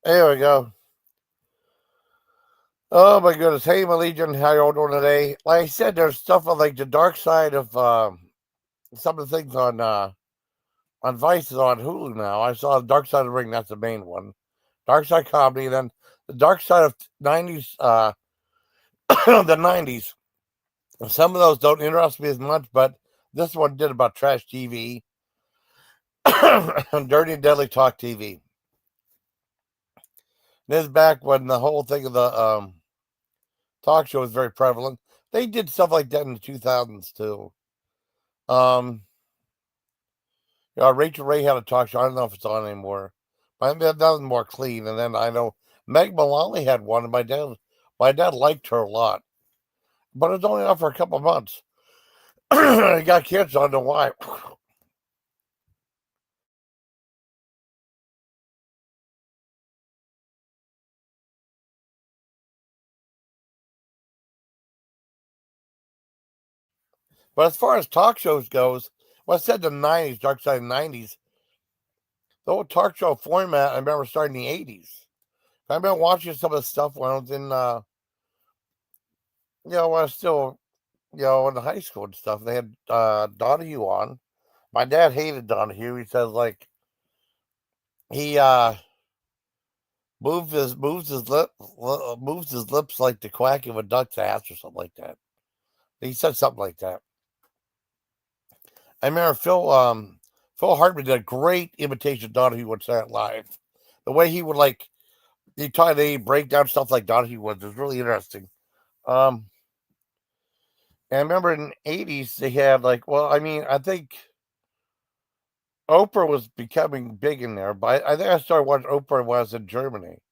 There we go. Oh my goodness. Hey, my Legion, how y'all doing today? Like I said, there's stuff on like the dark side of some of the things on Vice is on Hulu now. I saw the Dark Side of the Ring. That's the main one. Dark Side Comedy. Then the Dark Side of 90's. The 90's. Some of those don't interest me as much, but this one did about trash TV, dirty and deadly talk TV. This is back when the whole thing of the talk show was very prevalent. They did stuff like that in the 2000s too. Um, Rachel Ray had a talk show. I don't know if it's on anymore. But that was more clean. And then I know Meg Mullally had one, and my dad liked her a lot. But it was only on for a couple months. It got canceled. I don't know why. But as far as talk shows goes, well, I said the 90's, Dark Side of the 90's, the whole talk show format, I remember starting in the 80's. I remember watching some of the stuff when I was in, when I was still, in high school and stuff. They had Donahue on. My dad hated Donahue. He says, like, he moves his lips like the quack of a duck's ass or something like that. He said something like that. I remember Phil Hartman did a great imitation of Donahue on Saturday Night Live. The way he would he break down stuff like Donahue was really interesting. And I remember in the 80's they had I think Oprah was becoming big in there, but I think I started watching Oprah when I was in Germany.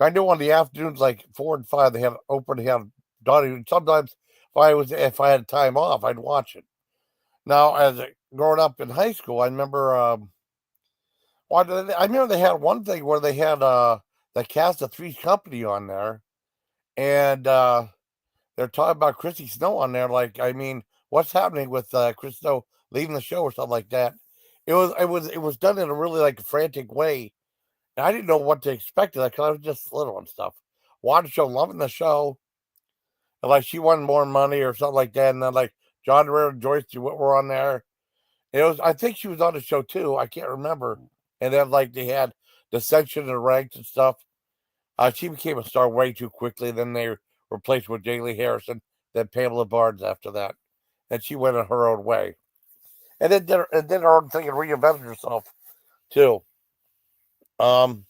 I knew on the afternoons like 4 and 5 they had Oprah, they had Donahue. Sometimes if I had time off, I'd watch it. Now, growing up in high school, I remember. I remember they had one thing where they had the cast of Three's Company on there, and they're talking about Chrissy Snow on there. Like, I mean, what's happening with Chris Snow leaving the show or something like that? It was done in a really like frantic way, and I didn't know what to expect of that because I was just little and stuff. Watching the show, loving the show, and like she wanted more money or something like that, and then like John Rare and Joyce DeWitt were on there. I think she was on the show too. I can't remember. And then like they had dissension and ranks and stuff. She became a star way too quickly. Then they replaced with Daly Harrison, then Pamela Barnes after that, and she went in her own way. And then did her own thing and reinvented herself too. Um,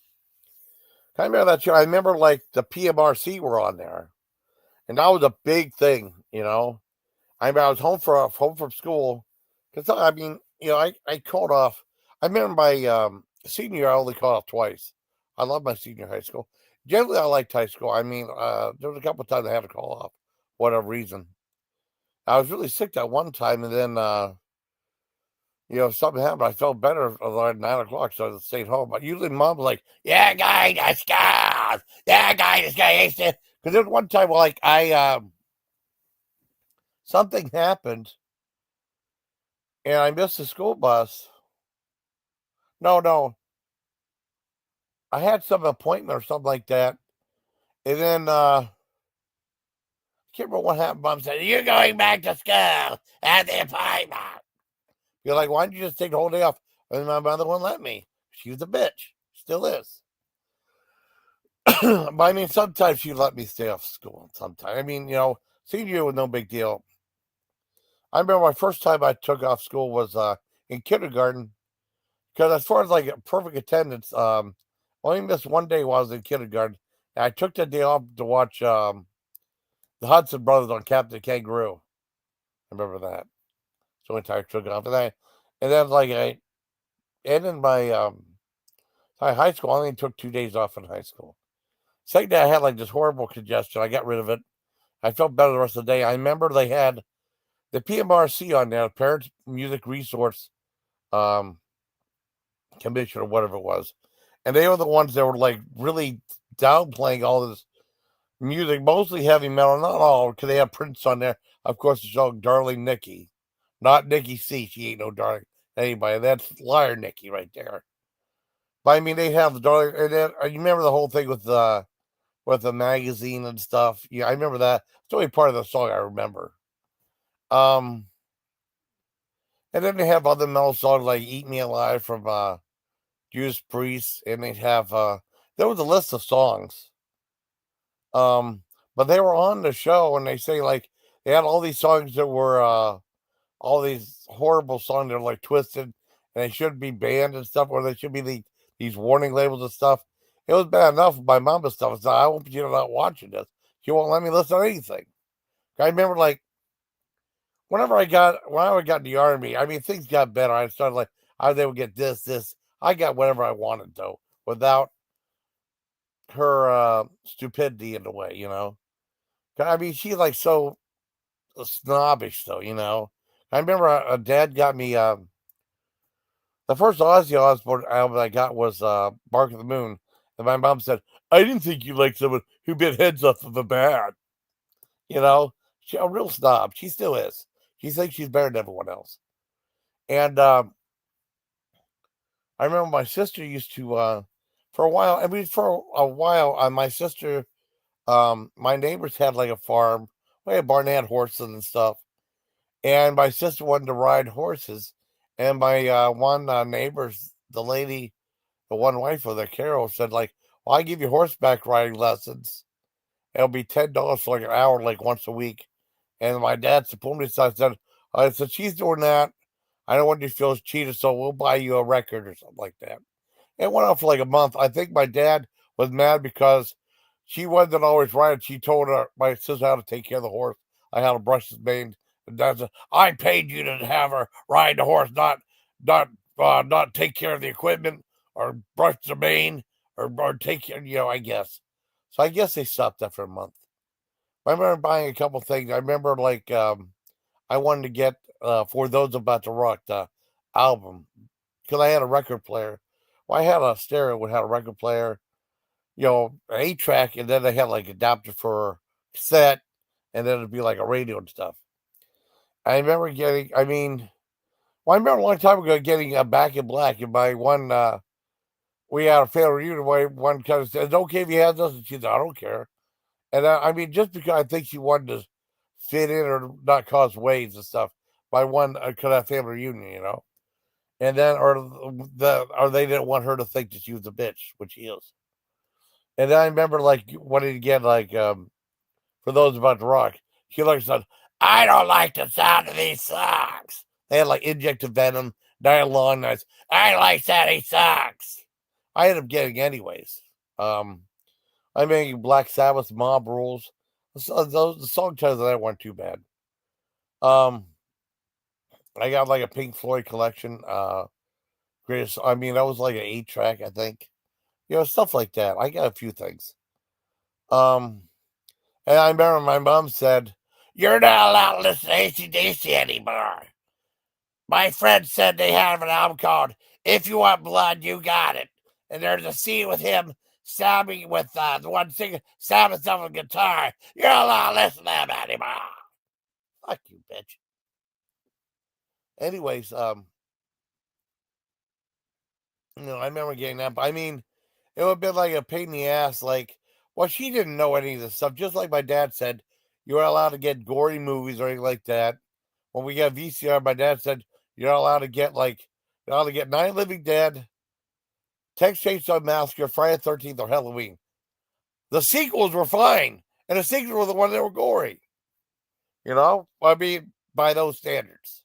I remember that show. I remember like the PMRC were on there, and that was a big thing. I mean, I was home from school because I mean, I called off. I remember my senior year, I only called off twice. I love my senior high school. Generally, I liked high school. I mean, there was a couple of times I had to call off, whatever reason. I was really sick that one time, and then something happened. I felt better around 9 o'clock, so I stayed home. But usually, mom was like, "Yeah, guy, that's guy. Yeah, guy, this guy hates it." Because there was one time, like something happened, and I missed the school bus. No, no, I had some appointment or something like that. And then I can't remember what happened. Mom said, "You're going back to school at the appointment." You're like, "Why don't you just take the whole day off?" And my mother wouldn't let me. She was a bitch. Still is. But I mean, sometimes she let me stay off school. Sometimes. I mean, senior year was no big deal. I remember my first time I took off school was in kindergarten. Because as far as like perfect attendance, only missed one day while I was in kindergarten. And I took that day off to watch the Hudson Brothers on Captain Kangaroo. I remember that. So I took off. And then like I ended my high school. I only took 2 days off in high school. Second day I had like this horrible congestion. I got rid of it. I felt better the rest of the day. I remember they had the PMRC on there, Parents Music Resource Commission or whatever it was. And they were the ones that were like really downplaying all this music, mostly heavy metal, not all, because they have Prince on there. Of course, the song Darling Nikki. Not Nikki C. She ain't no darling anybody. That's Liar Nikki right there. But I mean, they have the darling. And then, you remember the whole thing with the magazine and stuff? Yeah, I remember that. It's only part of the song I remember. Um, and then they have other metal songs like "Eat Me Alive" from Judas Priest, and they have there was a list of songs. Um, but they were on the show, and they say like they had all these songs that were all these horrible songs that are like twisted, and they should be banned and stuff, or they should be these warning labels and stuff. It was bad enough with my mom and stuff. So I hope you're not watching this. She won't let me listen to anything. I remember like when I got in the army, I mean things got better. I started like I was able to get this. I got whatever I wanted though, without her stupidity in the way, you know. I mean, she's like so snobbish though, you know. I remember a dad got me the first Ozzy Osbourne album I got was Bark of the Moon. And my mom said, I didn't think you liked someone who bit heads off of a bat. You know, she a real snob. She still is. She thinks she's better than everyone else. And I remember my sister used to for a while, my sister my neighbors had like a farm. We had barn, they had horses and stuff. And my sister wanted to ride horses. And my one neighbor's the lady, the one wife of the Carol said, like, well, I give you horseback riding lessons. It'll be $10 for like an hour, like once a week. And my dad supported me. So I said, she's doing that. I don't want you to feel cheated, so we'll buy you a record or something like that. It went on for like a month. I think my dad was mad because she wasn't always right. She told my sister how to take care of the horse. I had to brush his mane. And Dad said, I paid you to have her ride the horse, not take care of the equipment or brush the mane or take care, I guess. So I guess they stopped after a month. I remember buying a couple things. I remember like I wanted to get For Those About to Rock, the album, because I had a record player. Well, I had a stereo that had a record player, an 8-track, and then they had like adapter for cassette, and then it'd be like a radio and stuff. I remember I remember a long time ago getting Back in Black, and my one, we had a family reunion. My one kind of said, "It's okay if you have this," and she said, "I don't care." And I mean, just because I think she wanted to fit in or not cause waves and stuff, my one could have family reunion, and then or they didn't want her to think that she was a bitch, which she is. And then I remember like wanting to get like For Those About to Rock. She like said, I don't like the sound of these songs. They had like Injected Venom, Night Long Nights. I like sad songs. I ended up getting anyways. I mean Black Sabbath, Mob Rules. The song titles of that weren't too bad. I got like a Pink Floyd collection. Greatest. I mean, that was like an 8-track, I think. Stuff like that. I got a few things. Um, and I remember my mom said, "You're not allowed to listen to AC/DC anymore." My friend said they have an album called "If You Want Blood, You Got It," and there's a scene with him stabbing with the one singer stabbing himself with a guitar. You're not allowed to listen to them anymore. Fuck you, bitch. Anyways, I remember getting that. But I mean, it would have been like a pain in the ass. Like, well, she didn't know any of this stuff. Just like my dad said, you weren't allowed to get gory movies or anything like that. When we got VCR, my dad said you're not allowed to get you're allowed to get Night of the Living Dead, Texas Chainsaw Massacre, Friday the 13th, or Halloween. The sequels were fine, and the sequels were the ones that were gory. I mean, by those standards.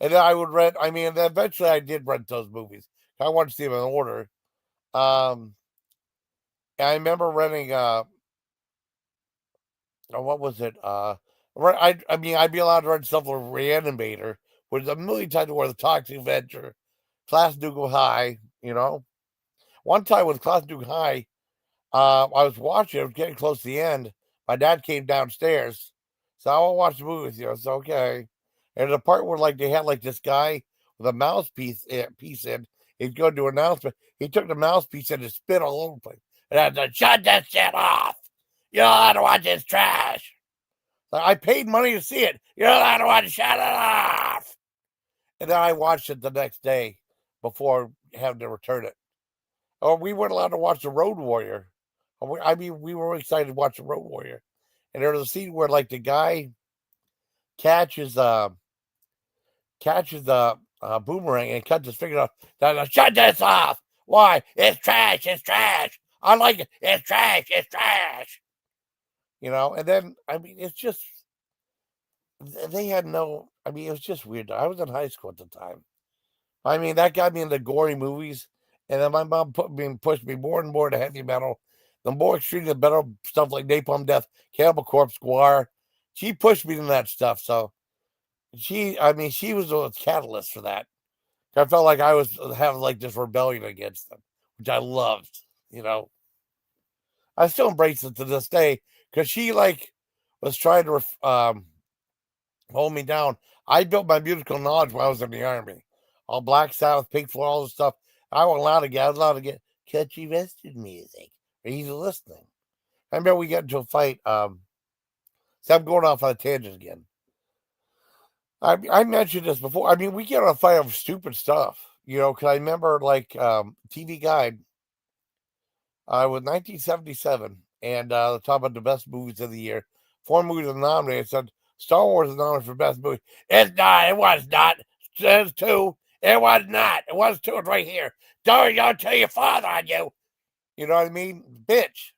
And then I would rent. I mean, eventually I did rent those movies. I wanted to see them in order. I remember renting. What was it? I mean, I'd be allowed to rent stuff with Reanimator, which is a million times more the Toxic Avenger, Class Nuke High. One time with Class Nuke High, I was watching. I was getting close to the end. My dad came downstairs, so I want to watch the movie with you. It's okay. And the part where they had this guy with a mouthpiece piece in, he's going to do an announcement. He took the mouthpiece and it spit all over the place. And I said, "Shut that shit off! You don't have to watch this trash. I paid money to see it. You don't have to watch it. Shut it off." And then I watched it the next day before having to return it. Oh, we weren't allowed to watch the Road Warrior. I mean, we were excited to watch the Road Warrior, and there was a scene where like the guy catches the boomerang and cuts his finger off. Then shut this off. Why? It's trash. It's trash. I like it. It's trash. It's trash. And then I mean, it's just they had no. I mean, it was just weird. I was in high school at the time. I mean, that got me into gory movies, and then my mom pushed me more and more to heavy metal. The more extreme, the better stuff like Napalm Death, Cannibal Corpse, Guar. She pushed me into that stuff. So I mean, she was the catalyst for that. I felt like I was having like this rebellion against them, which I loved. You know, I still embrace it to this day because she like was trying to hold me down. I built my musical knowledge when I was in the army. All Black Sabbath, Pink Floyd, all this stuff. I was allowed to get catchy western music. Easy listening. I remember we got into a fight. So I'm going off on a tangent again. I mentioned this before. I mean, we get on a fight over stupid stuff, because I remember like TV Guide with 1977 and talk about the best movies of the year. 4 movies are nominated. It said Star Wars is nominated for best movie. It's not. It was not. It 2. It was not. It was 2. It's right here. Don't tell your father on you. You know what I mean? Bitch.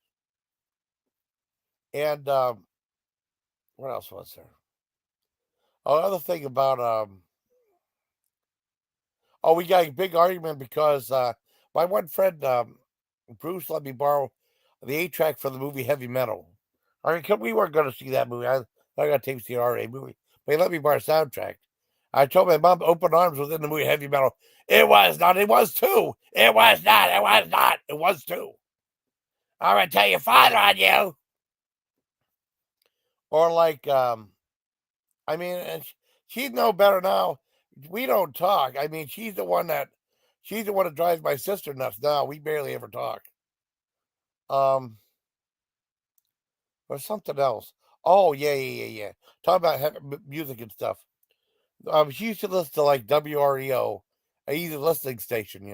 And what else was there? Oh, another thing about we got a big argument because my one friend Bruce let me borrow the 8-track for the movie Heavy Metal. I mean, we weren't going to see that movie. I got to take the RA movie, but he let me borrow a soundtrack. I told my mom Open Arms was in the movie Heavy Metal. It was not. It was 2. It was not. It was not. It was 2. I'm going to tell your father on you. Or like, I mean, she'd know better now. We don't talk. I mean, she's the one that drives my sister nuts now. We barely ever talk. Or something else. Oh, yeah. Talk about music and stuff. She used to listen to like WREO, a easy listening station.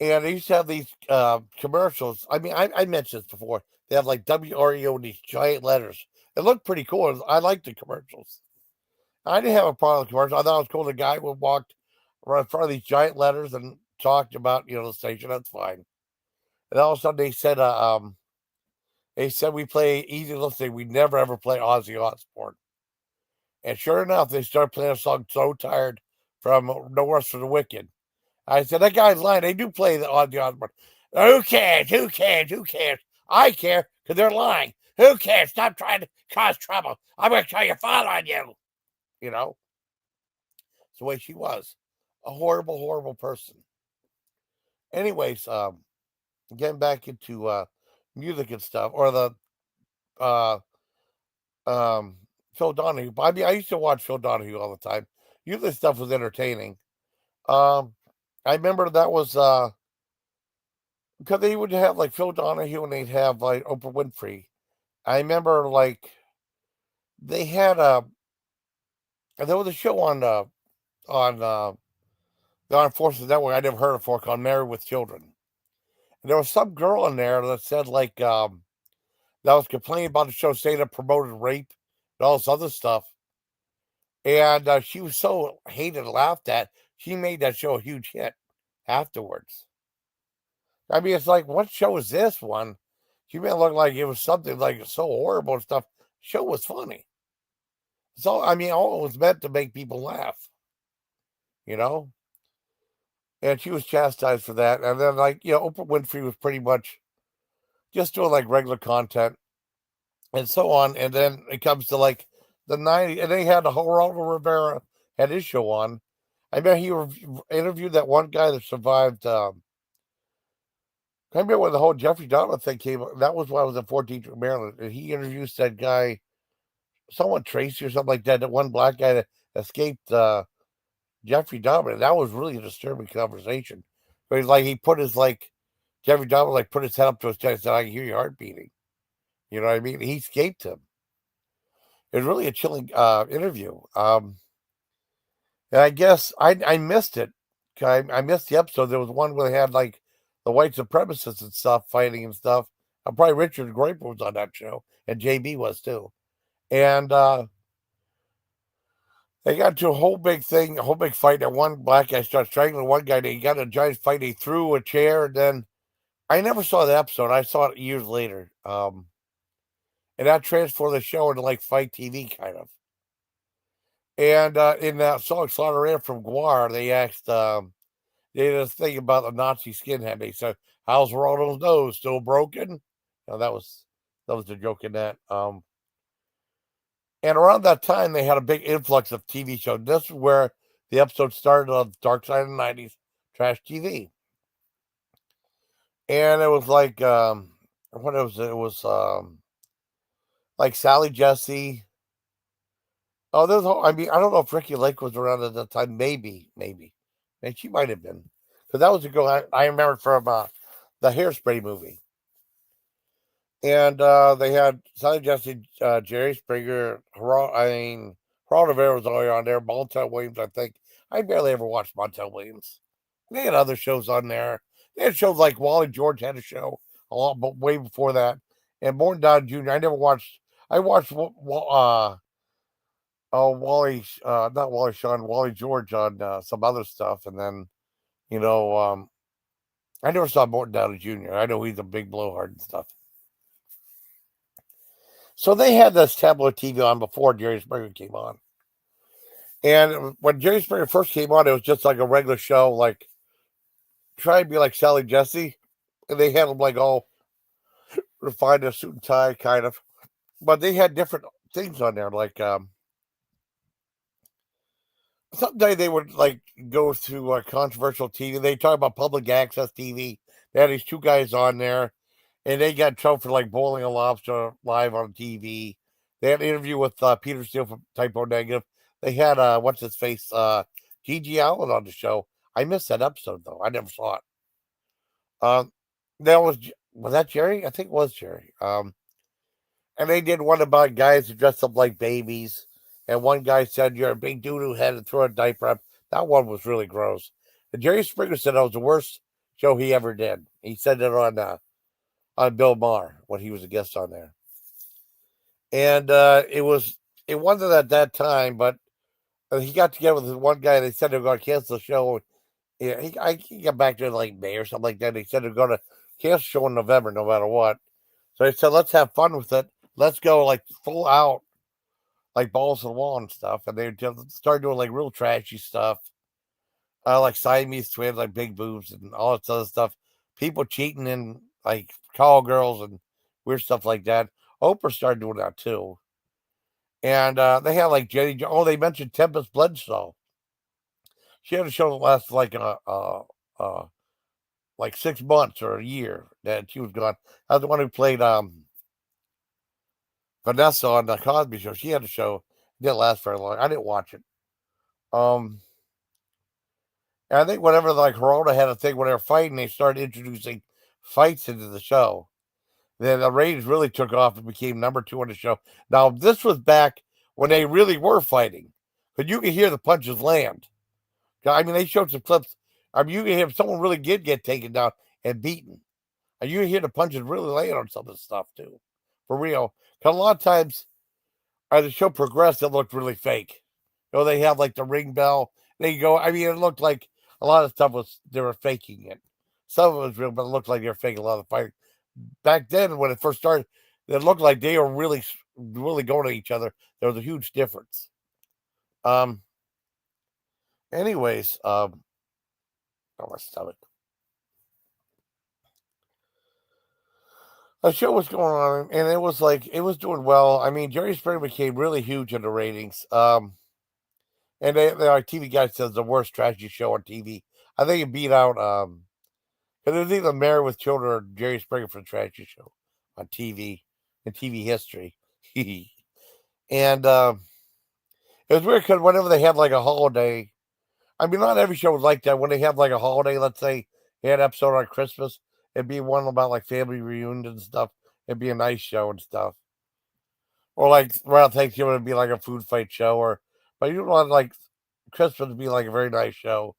And they used to have these commercials. I mean, I mentioned this before. They have like WREO in these giant letters. It looked pretty cool. I liked the commercials. I didn't have a problem with commercials. I thought it was cool. The guy would walk right in front of these giant letters and talked about the station. That's fine. And all of a sudden they said we play easy listening. We never ever play Ozzy Osbourne. And sure enough, they started playing a song "So Tired" from No Rest for the Wicked. I said that guy's lying. They do play the Ozzy Osbourne. Who cares? Who cares? Who cares? I care because they're lying. Who cares? Stop trying to cause trouble. I'm going to tell your father on you. It's the way she was. A horrible, horrible person. Anyways, getting back into music and stuff, or the uh, Phil Donahue. I mean, I used to watch Phil Donahue all the time. Usually stuff was entertaining. Um, I remember that was because they would have like Phil Donahue and they'd have like Oprah Winfrey. I remember like they had there was a show on the Armed Forces Network I never heard of before called Married with Children. And there was some girl in there that said like that was complaining about the show, saying it promoted rape and all this other stuff. And she was so hated and laughed at, she made that show a huge hit afterwards. I mean, it's like, what show is this one? She made it look like it was something like so horrible and stuff. The show was funny. So, I mean, all it was meant to make people laugh, you know? And she was chastised for that. And then, like, Oprah Winfrey was pretty much just doing like regular content and so on. And then it comes to like the 90s, and they had Geraldo Rivera had his show on. I remember he interviewed that one guy that survived. I remember when the whole Jeffrey Dahmer thing came. That was when I was in 14th Maryland, and he introduced that guy, someone Tracy or something like that. That one black guy that escaped Jeffrey Dahmer. And that was really a disturbing conversation. But he's like, he put his like Jeffrey Dahmer like put his head up to his chest and said, "I can hear your heart beating." You know what I mean? He escaped him. It was really a chilling interview. And I guess I missed it I missed the episode. There was one where they had like the white supremacists and stuff fighting and stuff. Probably Richard Graper was on that show, and JB was too. And they got to a whole big thing, a whole big fight. And one black guy starts strangling one guy. They got a giant fight. He threw a chair. And then I never saw the episode. I saw it years later. And that transformed the show into like fight TV kind of. And in that song Slaughter Ran from Guar, they asked, they did a thing about the Nazi skinhead. They said, "How's Ronald's nose? Still broken?" That was the joke in that. And around that time, they had a big influx of TV shows. This is where the episode started of Dark Side of the 90s Trash TV. And it was like, what it was like Sally Jesse. Oh, I mean, I don't know if Ricky Lake was around at that time. Maybe. And she might have been. Because that was a girl I remember from the Hairspray movie. And they had Sally Jesse, Jerry Springer, Geraldo Rivera was already on there, Montel Williams, I think. I barely ever watched Montel Williams. They had other shows on there. They had shows like Wally George had a show a lot, but way before that. And Morton Down Jr. I never watched. I watched Wally, not Wally Shawn, Wally George on some other stuff, and then you know, I never saw Morton Downey Jr. I know he's a big blowhard and stuff. So they had this tabloid TV on before Jerry Springer came on. And when Jerry Springer first came on, it was just like a regular show, like try and be like Sally Jesse. And they had them like all refined in a suit and tie, kind of. But they had different things on there. Like someday they would like go through controversial TV. They talk about public access TV. They had these two guys on there, and they got in trouble for like boiling a lobster live on TV. They had an interview with Peter Steele from Typo Negative. They had what's his face, G.G. Allen on the show. I missed that episode though. I never saw it. That was that Jerry? I think it was Jerry. And they did one about guys who dressed up like babies. And one guy said, "You're a big doo-doo head and throw a diaper up." That one was really gross. And Jerry Springer said that was the worst show he ever did. He said it on Bill Maher when he was a guest on there. And it wasn't at that time, but he got together with one guy. They said they were going to cancel the show. Yeah, he got back to like May or something like that. They said they're going to cancel the show in November, no matter what. So they said, "Let's have fun with it. Let's go like full out, like balls to the wall and stuff." And they just started doing like real trashy stuff, like Siamese twins, like big boobs and all that other stuff. People cheating in like call girls and weird stuff like that. Oprah started doing that too. And they had like Jenny. Oh, they mentioned Tempest Bledsoe. She had a show that lasted like 6 months or a year that she was gone. I was the one who played Vanessa on the Cosby Show. She had a show. It didn't last very long. I didn't watch it. And I think whenever like Geraldo had a thing when they were fighting, they started introducing fights into the show. Then the ratings really took off and became number 2 on the show. Now this was back when they really were fighting, but you could hear the punches land. I mean, they showed some clips. I mean, you can hear someone really did get taken down and beaten. And you can hear the punches really land on some of the stuff too, for real. Because a lot of times, as the show progressed, it looked really fake. They have like the ring bell. They go. I mean, it looked like a lot of stuff they were faking it. Some of it was real, but it looked like they were faking a lot of the fighting. Back then, when it first started, it looked like they were really, really going at each other. There was a huge difference. Anyways, oh, my stomach. The show was going on, and it was like it was doing well. I mean, Jerry Springer became really huge in the ratings. And our TV guy says the worst tragedy show on TV. I think it beat out because it was either Married with Children or Jerry Springer for the tragedy show on TV in TV history. And it was weird because whenever they had like a holiday, I mean, not every show was like that. When they have like a holiday, let's say they had an episode on Christmas, it'd be one about like family reunions and stuff. It'd be a nice show and stuff. Or like around Thanksgiving, it'd be like a food fight show. But you want like Christmas to be like a very nice show.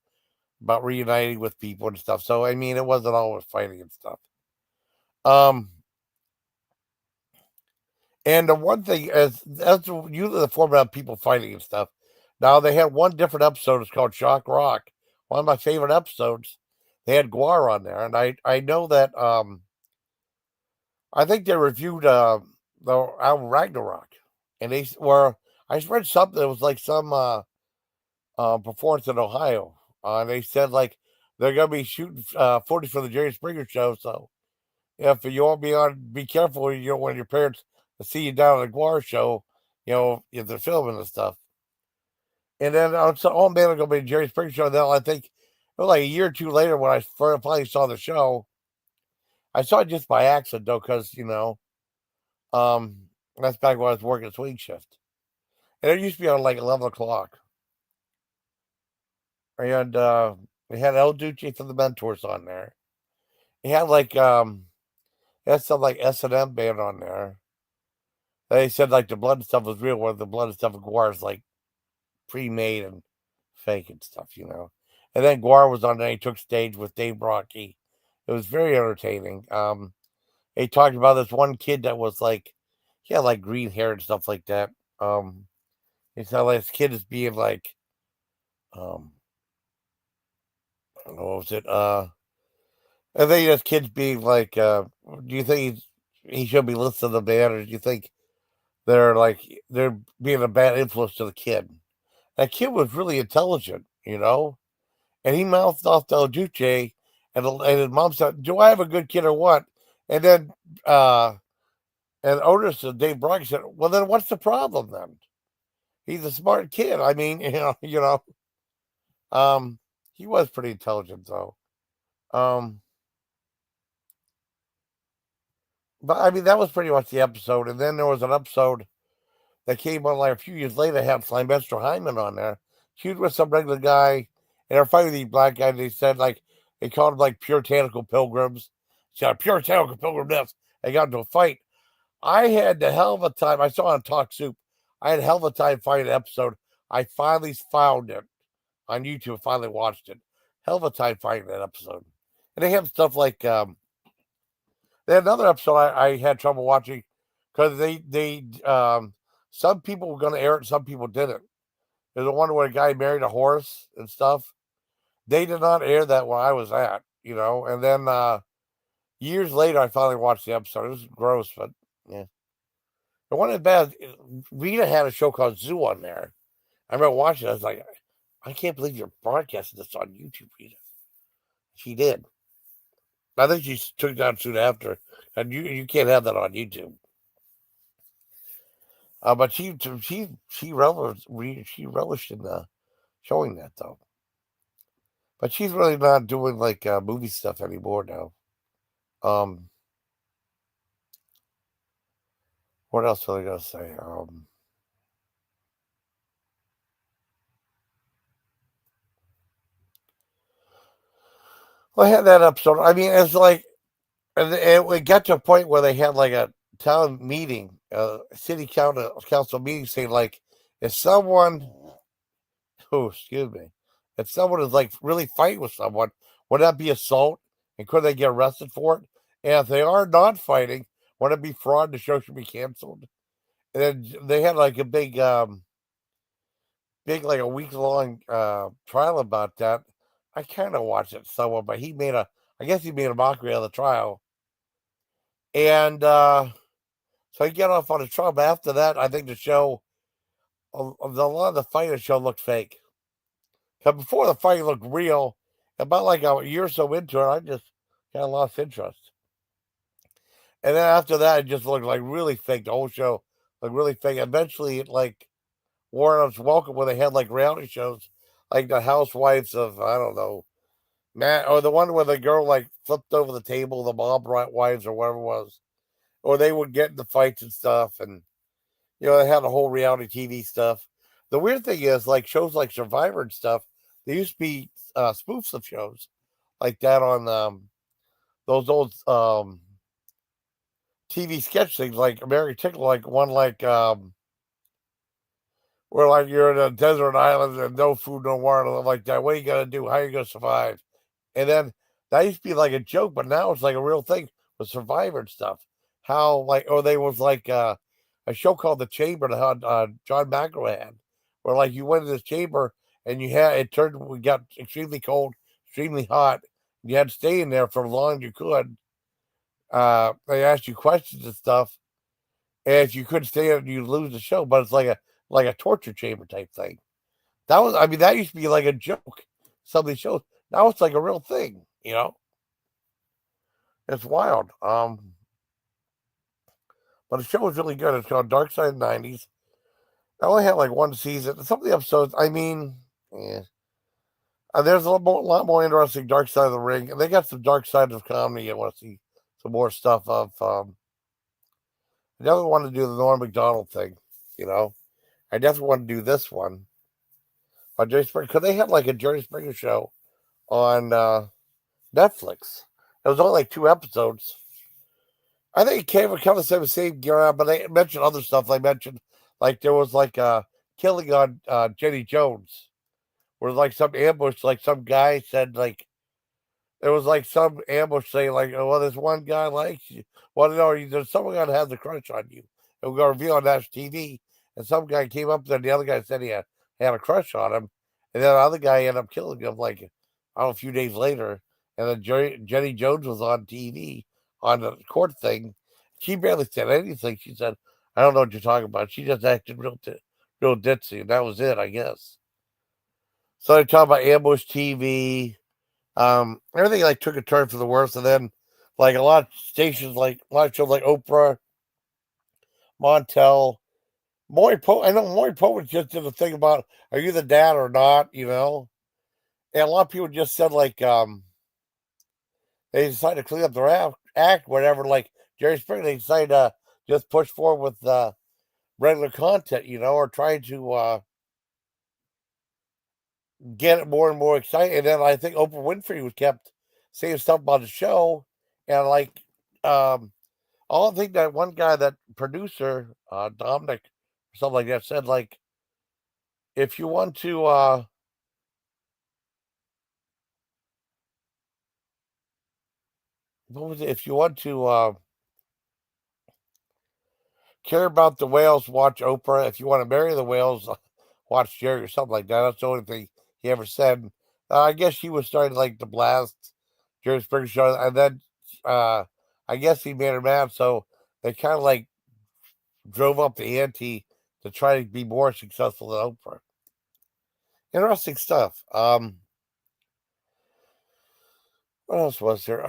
about reuniting with people and stuff. So I mean, it wasn't always fighting and stuff. Um, and the one thing is that's usually the format of people fighting and stuff. Now they had one different episode. It's called Shock Rock. One of my favorite episodes. They had Guar on there, and I know that I think they reviewed the album Ragnarok, and they were I read something that was like some performance in Ohio. And they said like they're gonna be shooting footage for the Jerry Springer show. So if you won't be careful. You know when your parents see you down at the Guar show. You know if they're filming and stuff. And then so oh man, it's gonna be a Jerry Springer show. Then I think it was like a year or two later when I finally saw the show. I saw it just by accident though, because that's back when I was working swing shift, and it used to be on like 11 o'clock. And they had El Duce from the Mentors on there. He had like they had some like S&M band on there. They said like the blood and stuff was real, where the blood and stuff of Guar is like pre-made and fake and stuff. And then Guar was on there. He took stage with Dave Brocky. It was very entertaining. They talked about this one kid that was like, he had like green hair and stuff like that. He said like this kid is being like, um, what was it? I think this kid's being like, do you think he should be listening to the band, or do you think they're being a bad influence to the kid? That kid was really intelligent. And he mouthed off to El Duce, and his mom said, "Do I have a good kid or what?" And then, and Otis and Dave Brock said, "Well, then what's the problem then? He's a smart kid. I mean, um, he was pretty intelligent though. Um, but I mean, that was pretty much the episode. And then there was an episode that came on like a few years later, had Sylvester Hyman on there. She was with some regular guy, and they're fighting these black guys. They said like they called them like puritanical pilgrims. She had a puritanical pilgrim death. They got into a fight. I had the hell of a time. I saw on Talk Soup. I had a hell of a time finding an episode. I finally found it on YouTube. Finally watched it. Hell of a time finding that episode. And they have stuff like they had another episode I had trouble watching because they some people were going to air it, some people didn't. There's a one where a guy married a horse and stuff. They did not air that where I was at. And then years later, I finally watched the episode. It was gross, but yeah. The one that bad, Rita had a show called Zoo on there. I remember watching it. I was like, I can't believe you're broadcasting this on YouTube, Rita. She did. I think she took it down soon after, and you can't have that on YouTube. But she relished in showing that though. But she's really not doing like movie stuff anymore now. Um, what else was I gonna say? Well, I had that episode. I mean, it's like, and it got to a point where they had like a town meeting, city council meeting, saying like, if someone, oh, excuse me, if someone is like really fighting with someone, would that be assault? And could they get arrested for it? And if they are not fighting, would it be fraud? The show should be canceled. And then they had like a big like a week long trial about that. I kind of watched it somewhat, but I guess he made a mockery of the trial. And so he got off on a trial. But after that, I think the show, a lot of the fight of the show looked fake. Because before the fight looked real, about like a year or so into it, I just kind of lost interest. And then after that, it just looked like really fake. The whole show looked really fake. Eventually, it like Warren Up's Welcome, where they had like reality shows, like the Housewives of, I don't know, Matt, or the one where the girl like flipped over the table, the mob wives or whatever it was, or they would get in the fights and stuff, and they had the whole reality TV stuff. The weird thing is, like shows like Survivor and stuff, they used to be spoofs of shows like that on those old TV sketch things, like American Tickle, like one like where like you're in a desert island and no food, no water, and like that. What are you gonna do? How are you gonna survive? And then that used to be like a joke, but now it's like a real thing with Survivor and stuff. How like, or they was like a show called The Chamber that had John McEnroe had, where like you went in this chamber and you had it turned we got extremely cold, extremely hot. You had to stay in there for as long as you could. They asked you questions and stuff, and if you couldn't stay in, you lose the show. But it's like a torture chamber type thing. That was, I mean, that used to be like a joke. Some of these shows now it's like a real thing. It's wild. But the show was really good. It's called Dark Side of the 90s. I only had like one season. Some of the episodes, I mean, yeah. There's a lot more interesting Dark Side of the Ring, and they got some Dark Side of comedy. I want to see some more stuff of. I definitely want to do the Norm Macdonald thing. You know, I definitely want to do this one on Jerry Springer because they had like a Jerry Springer show on Netflix. It was only like 2 episodes. I think it came kind of the same gear, but they mentioned other stuff. They mentioned like there was like a killing on Jenny Jones, where like some ambush, like some guy said like there was like some ambush saying like, oh, well, this one guy likes you. Well, no, there's someone that has a crush on you, and we're gonna reveal on national TV. And some guy came up there, and the other guy said he had a crush on him, and then the other guy ended up killing him like I don't know, a few days later. And then Jenny Jones was on TV on the court thing. She barely said anything. She said, "I don't know what you're talking about." She just acted real ditzy, and that was it, I guess. So they talk about ambush TV. Everything like took a turn for the worse, and then like a lot of stations, like a lot of shows, like Oprah, Montel, Maury Poe. I know Maury Povich just did a thing about are you the dad or not, and a lot of people just said like they decided to clean up their act, whatever. Like Jerry Springer, they decided to just push forward with regular content, or trying to get it more and more exciting. And then I think Oprah Winfrey was kept saying stuff about the show, and like I think that one guy, that producer, Dominic or something like that, said like if you want to what was it? If you want to care about the whales, watch Oprah. If you want to marry the whales, watch Jerry or something like that. That's the only thing he ever said. I guess she was starting like to blast Jerry Springer show, and then uh, I guess he made her mad, so they kind of like drove up the ante to try to be more successful than Oprah. Interesting stuff. What else was there?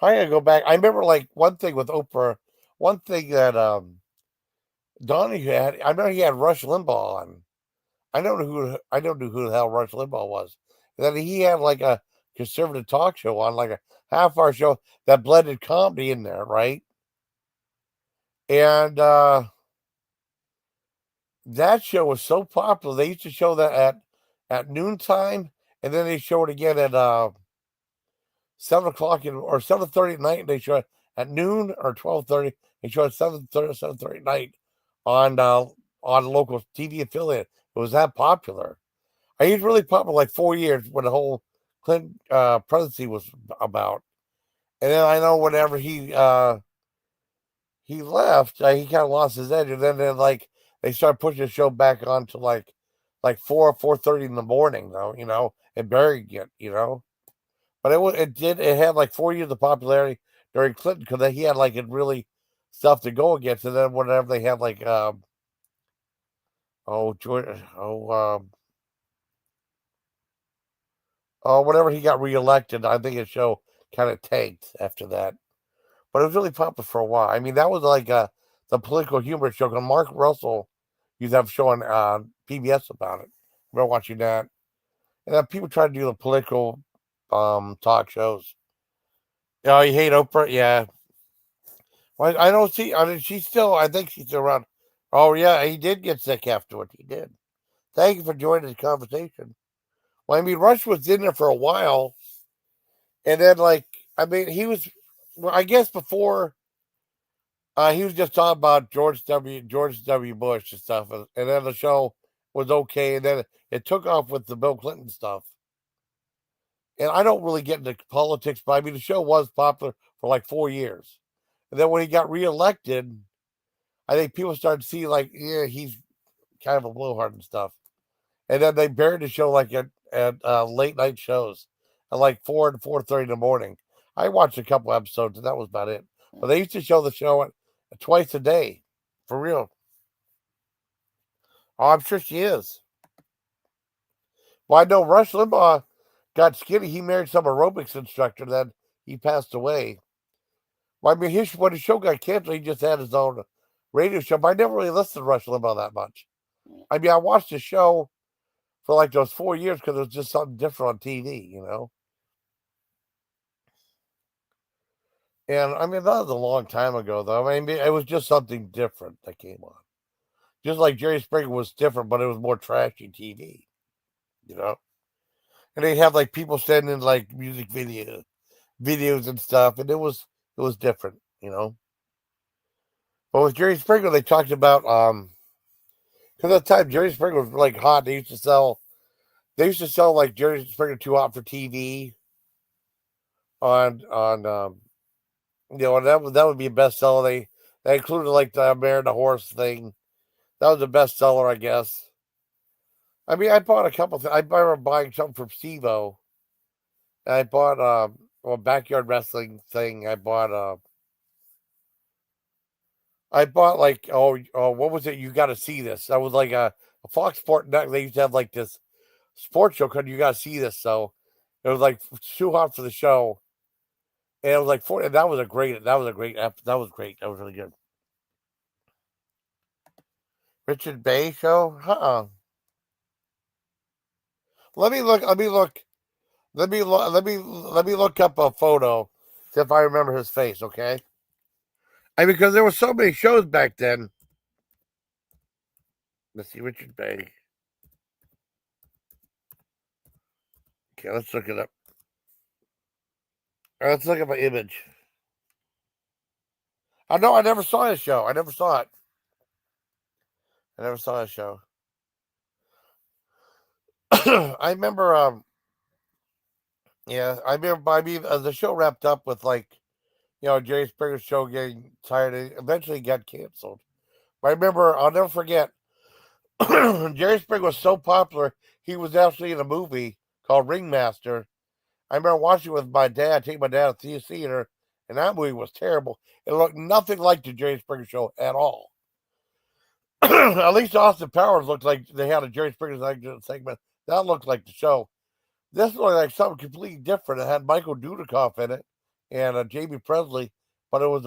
I gotta go back. I remember like one thing with Oprah. One thing that Donnie had. I remember he had Rush Limbaugh on. I don't know who the hell Rush Limbaugh was. And then he had like a conservative talk show on, like a half-hour show that blended comedy in there, right? And that show was so popular. They used to show that at noontime, and then they show it again at 7 o'clock or 7:30 at night. And they show it at noon or 12:30. They show it 7:30 at night on local TV affiliate. It was that popular. He was really popular like 4 years when the whole Clinton presidency was about. And then I know whenever he left, he kind of lost his edge. And then like they started pushing the show back on to like 4:30 in the morning, though, and burying it. But it had like 4 years of popularity during Clinton because he had like it really stuff to go against. And then whenever they had like George, whenever he got reelected, I think his show kind of tanked after that. But it was really popular for a while. I mean, that was like the political humor show. And Mark Russell used to have a show on PBS about it. I remember watching that. And then people try to do the political talk shows. Oh, you hate Oprah? Yeah. Well, I don't see. I mean, I think she's still around. Oh, yeah, he did get sick afterwards. He did. Thank you for joining the conversation. Well, I mean, Rush was in there for a while. And then, like, I mean, he was, well, I guess before He was just talking about George W. Bush and stuff, and then the show was okay, and then it took off with the Bill Clinton stuff. And I don't really get into politics, but I mean the show was popular for like 4 years, and then when he got reelected, I think people started to see like, yeah, he's kind of a blowhard and stuff. And then they buried the show like at late night shows at like 4 and 4:30 in the morning. I watched a couple episodes and that was about it. But they used to show the show twice a day, for real. Oh, I'm sure she is. Well, I know Rush Limbaugh got skinny. He married some aerobics instructor. Then he passed away. Well, I mean, when his show got canceled, he just had his own radio show. But I never really listened to Rush Limbaugh that much. I mean, I watched the show for like those 4 years because it was just something different on TV, you know? And I mean, that was a long time ago, though. I mean, it was just something different that came on. Just like Jerry Springer was different, but it was more trashy TV, you know? And they have like people standing in like music videos and stuff, and it was different, you know? But with Jerry Springer, they talked about because at the time Jerry Springer was like hot. They used to sell like Jerry Springer Too Hot for TV on and that would be a bestseller. They included like the Mare and the Horse thing. That was a bestseller, I guess. I mean, I bought a couple. I remember buying something from Steve-O. I bought a backyard wrestling thing. I bought like what was it? You got to see this. That was like a Fox Sport Network. They used to have like this sports show called You Got to See This. So it was like too hot for the show, and it was like 40. That was a great. That was a great. That was great. That was really good. Richard Bay show? Let me look. Let me look. Let me look up a photo, see if I remember his face. Okay. I mean, because there were so many shows back then. Let's see, Richard Bay. Okay, let's look it up. All right, let's look at my image. I know I never saw his show. I never saw it. I never saw his show. I remember. Yeah, I remember. I mean, the show wrapped up with like, Jerry Springer's show getting tired. And eventually got canceled. But I remember. I'll never forget. Jerry Springer was so popular. He was actually in a movie called Ringmaster. I remember watching it with my dad. Take my dad to the theater, and that movie was terrible. It looked nothing like the Jerry Springer show at all. At least Austin Powers looked like they had a Jerry Springer segment. That looked like the show. This looked like something completely different. It had Michael Dudikoff in it and Jamie Presley, but it was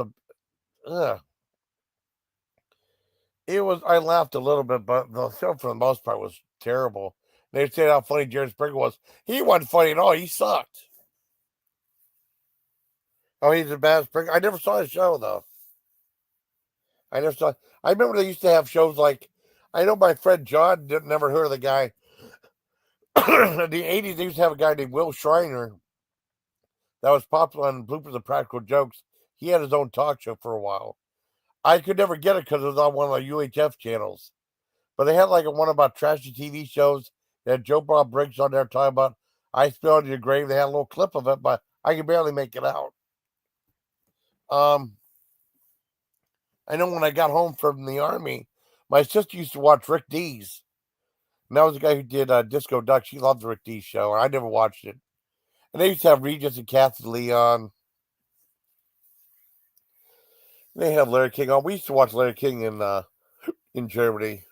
it was. I laughed a little bit, but the show for the most part was terrible. They said how funny Jerry Springer was. He wasn't funny at all. He sucked. Oh, he's a bad Springer. I never saw his show though. I never saw. I remember they used to have shows like. I know my friend John never heard of the guy. In the '80s, they used to have a guy named Will Shriner that was popular on Bloopers and Practical Jokes. He had his own talk show for a while. I could never get it because it was on one of the UHF channels. But they had like a one about trashy TV shows. They had Joe Bob Briggs on there talking about I Spill on Your Grave. They had a little clip of it, but I could barely make it out. Um, I know when I got home from the army, my sister used to watch Rick Dees. And that was the guy who did Disco Duck. She loved the Rick Dees show, and I never watched it. And they used to have Regis and Kathy Lee on. They had Larry King on. We used to watch Larry King in Germany.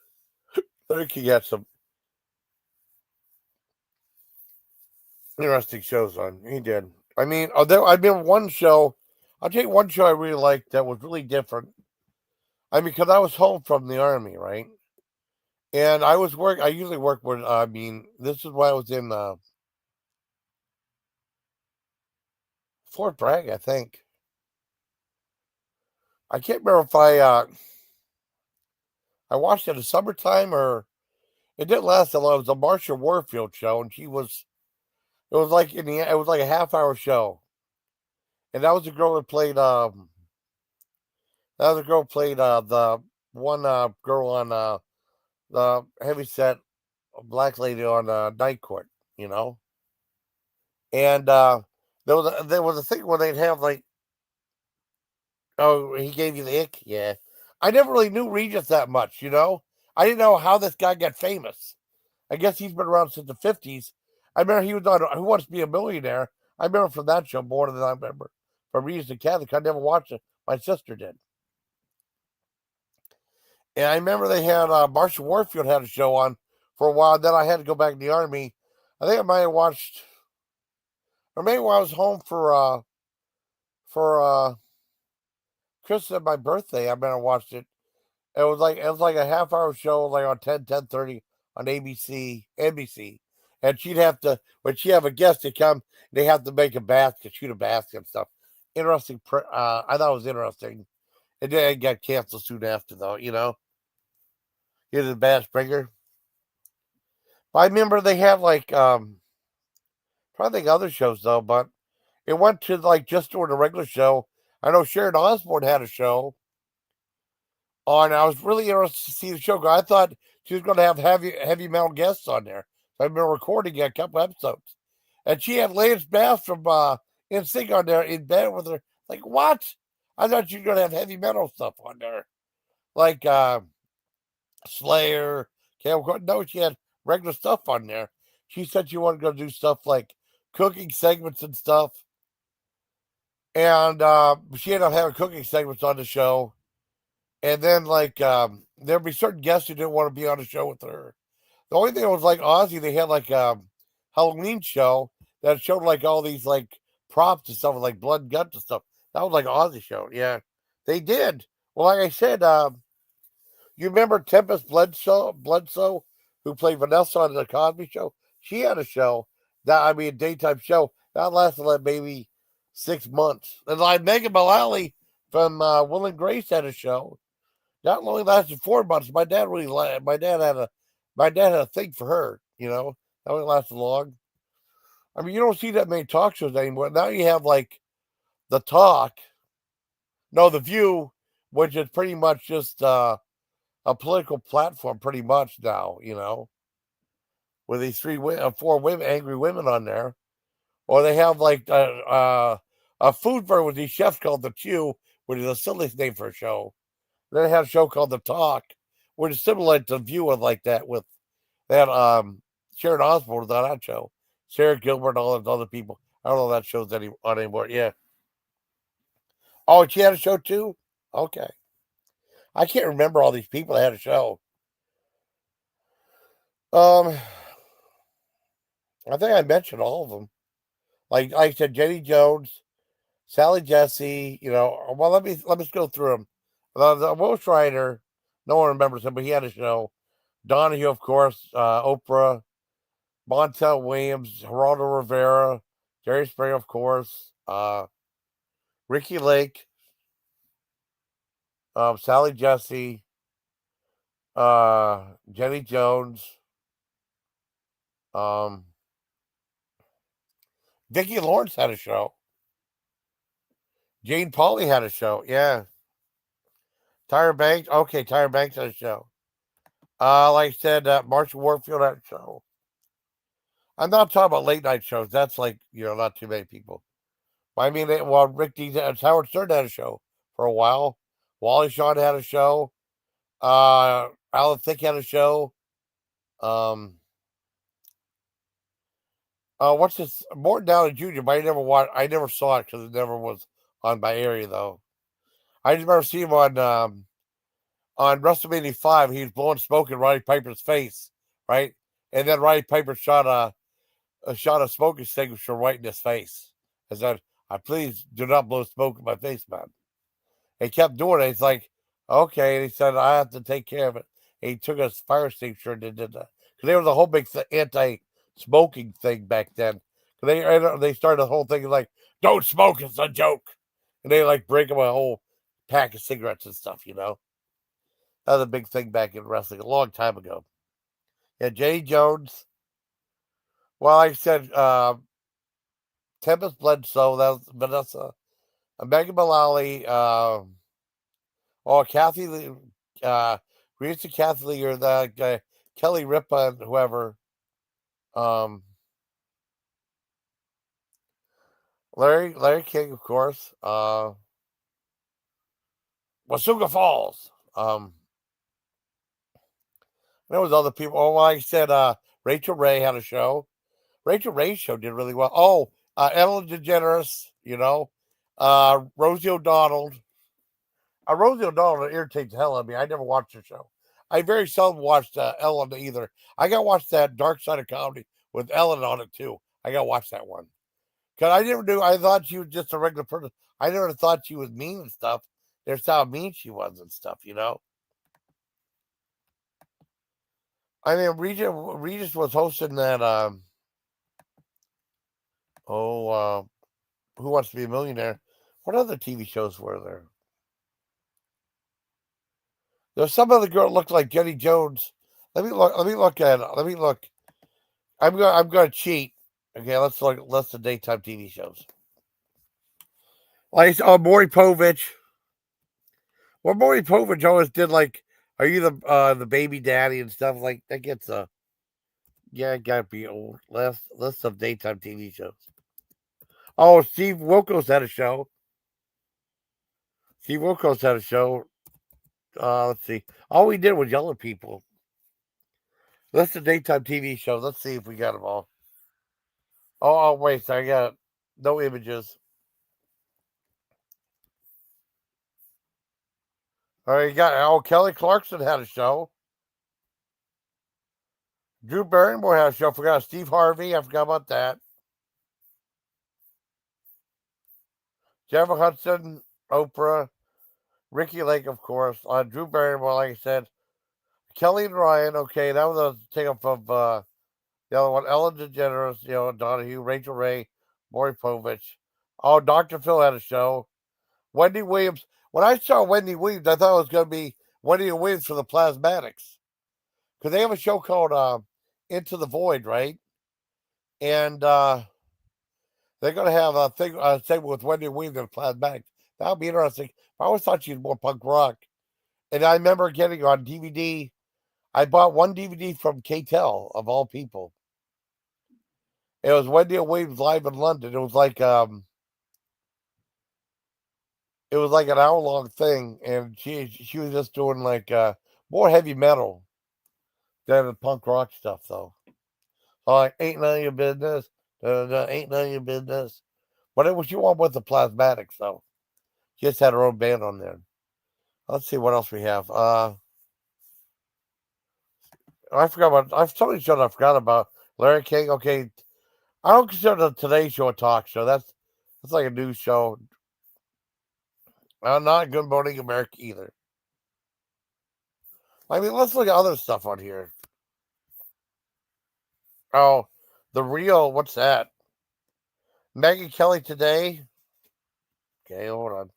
Larry King had some interesting shows on. He did. I mean, I've been one show. I'll tell you one show I really liked that was really different. I mean, because I was home from the army, right? And I was work. I usually work with. I mean, this is why I was in Fort Bragg, I think. I can't remember if I watched it in the summertime or it didn't last that long. It was a Marsha Warfield show, and she was. It was like it was like a half-hour show, and that was the girl that played The other girl played the one girl on the heavyset black lady on Night Court, you know. And there was a thing where they'd have like, oh, he gave you the ick, yeah. I never really knew Regis that much, you know. I didn't know how this guy got famous. I guess he's been around since the 50s. I remember he was on Who Wants to Be a Millionaire. I remember from that show more than I remember from Regis and Catholic. I never watched it. My sister did. And I remember they had Marshall Warfield had a show on for a while. Then I had to go back to the Army. I think I might have watched, or maybe when I was home for Christmas and my birthday, I might have watched it. It was like a half hour show, like on 10:30 on ABC, NBC. And she'd have to, when she have a guest to come, they have to make a basket, shoot a basket and stuff. Interesting. I thought it was interesting. It did get canceled soon after, though. You know, here's the Bass Springer. But I remember they had like trying to think of other shows though, but it went to like just during the regular show. I know Sharon Osbourne had a show on. I was really interested to see the show. I thought she was going to have heavy metal guests on there. So I've been recording a couple episodes, and she had Lance Bass from NSYNC on there in bed with her. Like what? I thought you were going to have heavy metal stuff on there, like Slayer. No, she had regular stuff on there. She said she wanted to go do stuff like cooking segments and stuff. And she ended up having cooking segments on the show. And then, like, there'd be certain guests who didn't want to be on the show with her. The only thing was, like, Ozzy, they had, like, Halloween show that showed, like, all these, like, props and stuff, like blood and guts and stuff. That was, like, an Ozzy show. Yeah, they did. Well, like I said, you remember Tempest Bledsoe, who played Vanessa on the Cosby Show? She had a show a daytime show that lasted like maybe 6 months. And like Megan Mullally from Will and Grace had a show that only lasted 4 months. My dad had a thing for her. You know, that only lasted long. I mean, you don't see that many talk shows anymore. Now you have like the Talk, no, the View, which is pretty much just a political platform pretty much now, you know, with these four women, angry women on there. Or they have like a food version with these chefs called The Chew, which is the silliest name for a show. Then they have a show called The Talk, which is similar to View and like that with that Sharon Osbourne was on that show. Sarah Gilbert and all those other people. I don't know if that show's on anymore. Yeah. Oh, she had a show too? Okay. I can't remember all these people that had a show. Um, I think I mentioned all of them. Like I said, Jenny Jones, Sally Jesse. You know, well, let me go through them. The Will Schreiner, no one remembers him, but he had a show. Donahue, of course, Oprah, Montel Williams, Geraldo Rivera, Jerry Springer, of course, Ricky Lake, Sally Jesse, Jenny Jones, um, Vicki Lawrence had a show. Jane Pauley had a show. Yeah. Tyra Banks. Okay, Tyra Banks had a show. Like I said, Marshall Warfield had a show. I'm not talking about late night shows. That's like, not too many people. I mean, Rick D. Howard Stern had a show for a while. Wally Shawn had a show. Alan Thicke had a show. What's this? Morton Downey Jr. But I never saw it because it never was on my area though. I just remember seeing him on WrestleMania 5. He was blowing smoke in Roddy Piper's face, right? And then Roddy Piper shot a smoke extinguisher right in his face. I said, "I please do not blow smoke in my face, man." He kept doing it. He's like, "Okay." And he said, "I have to take care of it." And he took a fire extinguisher and did that. Because there was a whole big anti-smoking thing back then. They started the whole thing like, "Don't smoke, it's a joke." And they like break him a whole pack of cigarettes and stuff, That was a big thing back in wrestling a long time ago. Yeah, Jenny Jones. Well, like I said, Tempest Bledsoe, that was Vanessa. Megan Mullally, Oh, Kathy Lee, we used to Kathy Lee or the guy, Kelly Ripa and whoever. Um, Larry King, of course. Wasuga Falls. There was other people. Oh, like I said, Rachel Ray had a show. Rachel Ray's show did really well. Oh, Ellen DeGeneres, Rosie O'Donnell. Rosie O'Donnell irritates the hell out of me. I never watched her show. I very seldom watched Ellen either. I got to watch that Dark Side of Comedy with Ellen on it too. I got to watch that one. Because I never knew. I thought she was just a regular person. I never thought she was mean and stuff. There's how mean she was and stuff. I mean, Regis was hosting that. Who Wants to Be a Millionaire? What other TV shows were there? There's some other girl that looked like Jenny Jones. Let me look. Let me look at it. Let me look. I'm gonna cheat. Okay, let's look. Let's the daytime TV shows. Like Maury Povich. Well, Maury Povich always did like, are you the baby daddy and stuff like that? Gets yeah, it gotta be old. List of daytime TV shows. Oh, Steve Wilkos had a show. Steve Wilkos had a show. Let's see. All we did was yell at people. That's the daytime TV show. Let's see if we got them all. Oh, wait. I got no images. All right, you got. Oh, Kelly Clarkson had a show. Drew Barrymore had a show. Forgot Steve Harvey. I forgot about that. Jennifer Hudson, Oprah, Ricky Lake, of course. Drew Barrymore, like I said. Kelly and Ryan. Okay, that was a takeoff of the other one. Ellen DeGeneres, Donahue, Rachel Ray, Maury Povich. Oh, Dr. Phil had a show. Wendy Williams. When I saw Wendy Williams, I thought it was going to be Wendy Williams for the Plasmatics. Because they have a show called Into the Void, right? And they're going to have a segment with Wendy Williams and the Plasmatics. That would be interesting. I always thought she was more punk rock. And I remember getting on DVD. I bought one DVD from KTEL, of all people. It was Wendy Williams live in London. It was like an hour-long thing, and she was just doing like more heavy metal than the punk rock stuff, though. So like, ain't none of your business. Ain't none of your business. But it was she went with the Plasmatics, though. She just had her own band on there. Let's see what else we have. I forgot about. I've so many shows I forgot about. Larry King. Okay, I don't consider the Today Show a talk show. That's like a news show. Not Good Morning America either. I mean, let's look at other stuff on here. Oh, The Real. What's that? Maggie Kelly Today. Okay, hold on.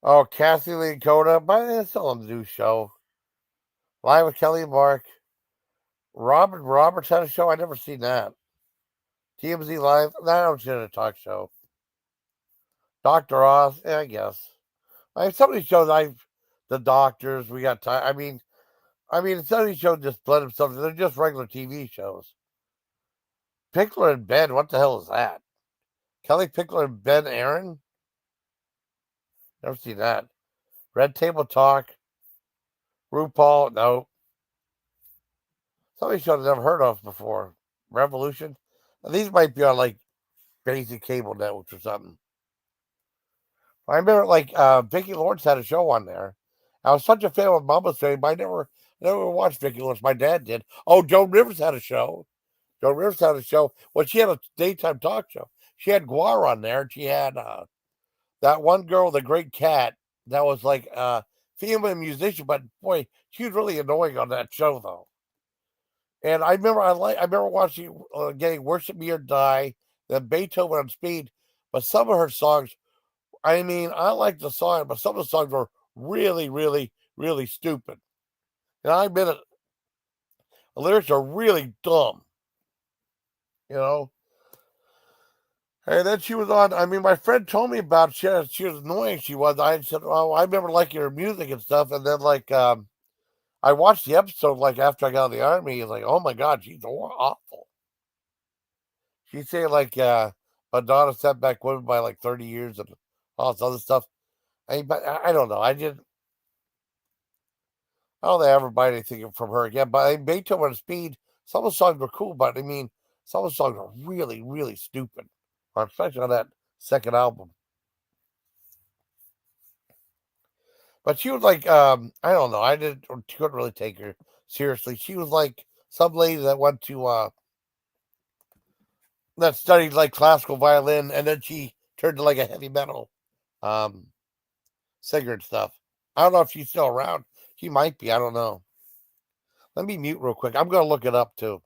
Oh, Kathy Lee Coda. But it's still on the news show. Live with Kelly and Mark. Robin Roberts had a show. I never seen that. TMZ Live. That was in a talk show. Dr. Oz. Yeah, I guess. I mean, some of these shows, the doctors. We got time. I mean, some of these shows just blend themselves. They're just regular TV shows. Pickler and Ben. What the hell is that? Kelly Pickler and Ben Aaron. Never seen that. Red Table Talk. RuPaul. No. Some of these shows I've never heard of before. Revolution. Now, these might be on like basic cable networks or something. I remember like Vicki Lawrence had a show on there. I was such a fan of Mama's Family, but I never watched Vicki Lawrence. My dad did. Oh, Joan Rivers had a show. Joan Rivers had a show. Well, she had a daytime talk show. She had Guar on there. And she had that one girl, the Great Cat, that was like a female musician. But boy, she was really annoying on that show though. And I remember watching getting Worship Me or Die, then Beethoven on Speed. But some of her songs, I mean, I like the song, but some of the songs were really, really, really stupid. And I admit it, the lyrics are really dumb. You know, And then she was on. I mean, my friend told me about she was annoying. She was. I said, "Oh, I remember liking her music and stuff." And then I watched the episode like after I got out of the army. It's like, oh my god, she's awful. She'd say Madonna set back women by like 30 years and all this other stuff. But I don't know. I don't ever buy anything from her again. But Beethoven and Speed, some of the songs were cool, but I mean, some of the songs are really, really stupid, especially on that second album. But she was like, I don't know. I didn't couldn't really take her seriously. She was like some lady that went to that studied like classical violin, and then she turned to like a heavy metal um singer and stuff. I don't know if she's still around. She might be. I don't know. Let me mute real quick. I'm gonna look it up too.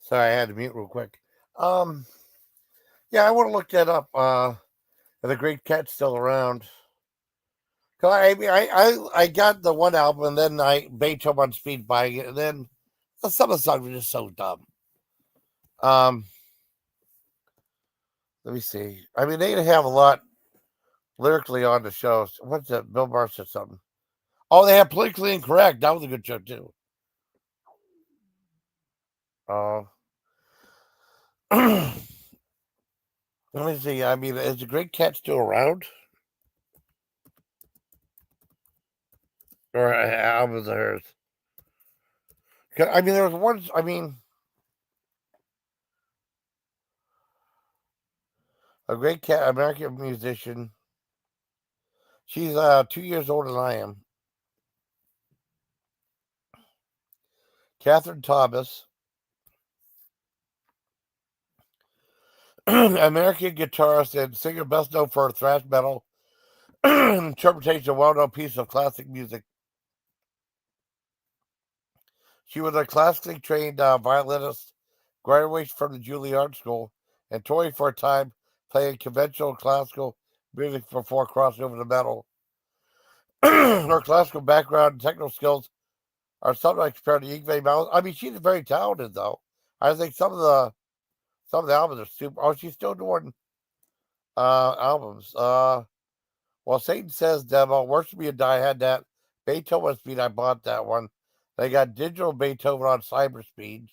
Sorry, I had to mute real quick. Um, yeah, I want to look that up. The Great Cat's still around. 'Cause I got the one album, and then I Beethoven on speed buying it, and then some of the songs were just so dumb. Um, let me see. I mean, they have a lot lyrically on the show. What's that? Bill Maher said something. Oh, they have Politically Incorrect. That was a good show too. Uh, let me see. I mean, is the Great Cat still around? Or albums of hers? 'Cause, I mean, there was one. I mean, a Great Cat, American musician. She's 2 years older than I am. Catherine Thomas, American guitarist and singer best known for her thrash metal interpretation of well-known piece of classic music. She was a classically trained violinist, graduated from the Juilliard School, and toured for a time playing conventional classical music before crossing over to metal. Her classical background and technical skills are sometimes compared to Yngwie Malmsteen. I mean, she's very talented, though. I think some of the albums are super. Oh, she's still doing albums. Well, Satan Says demo, Worship Me and Die had that. Beethoven Speed, I bought that one. They got digital Beethoven on cyber speed.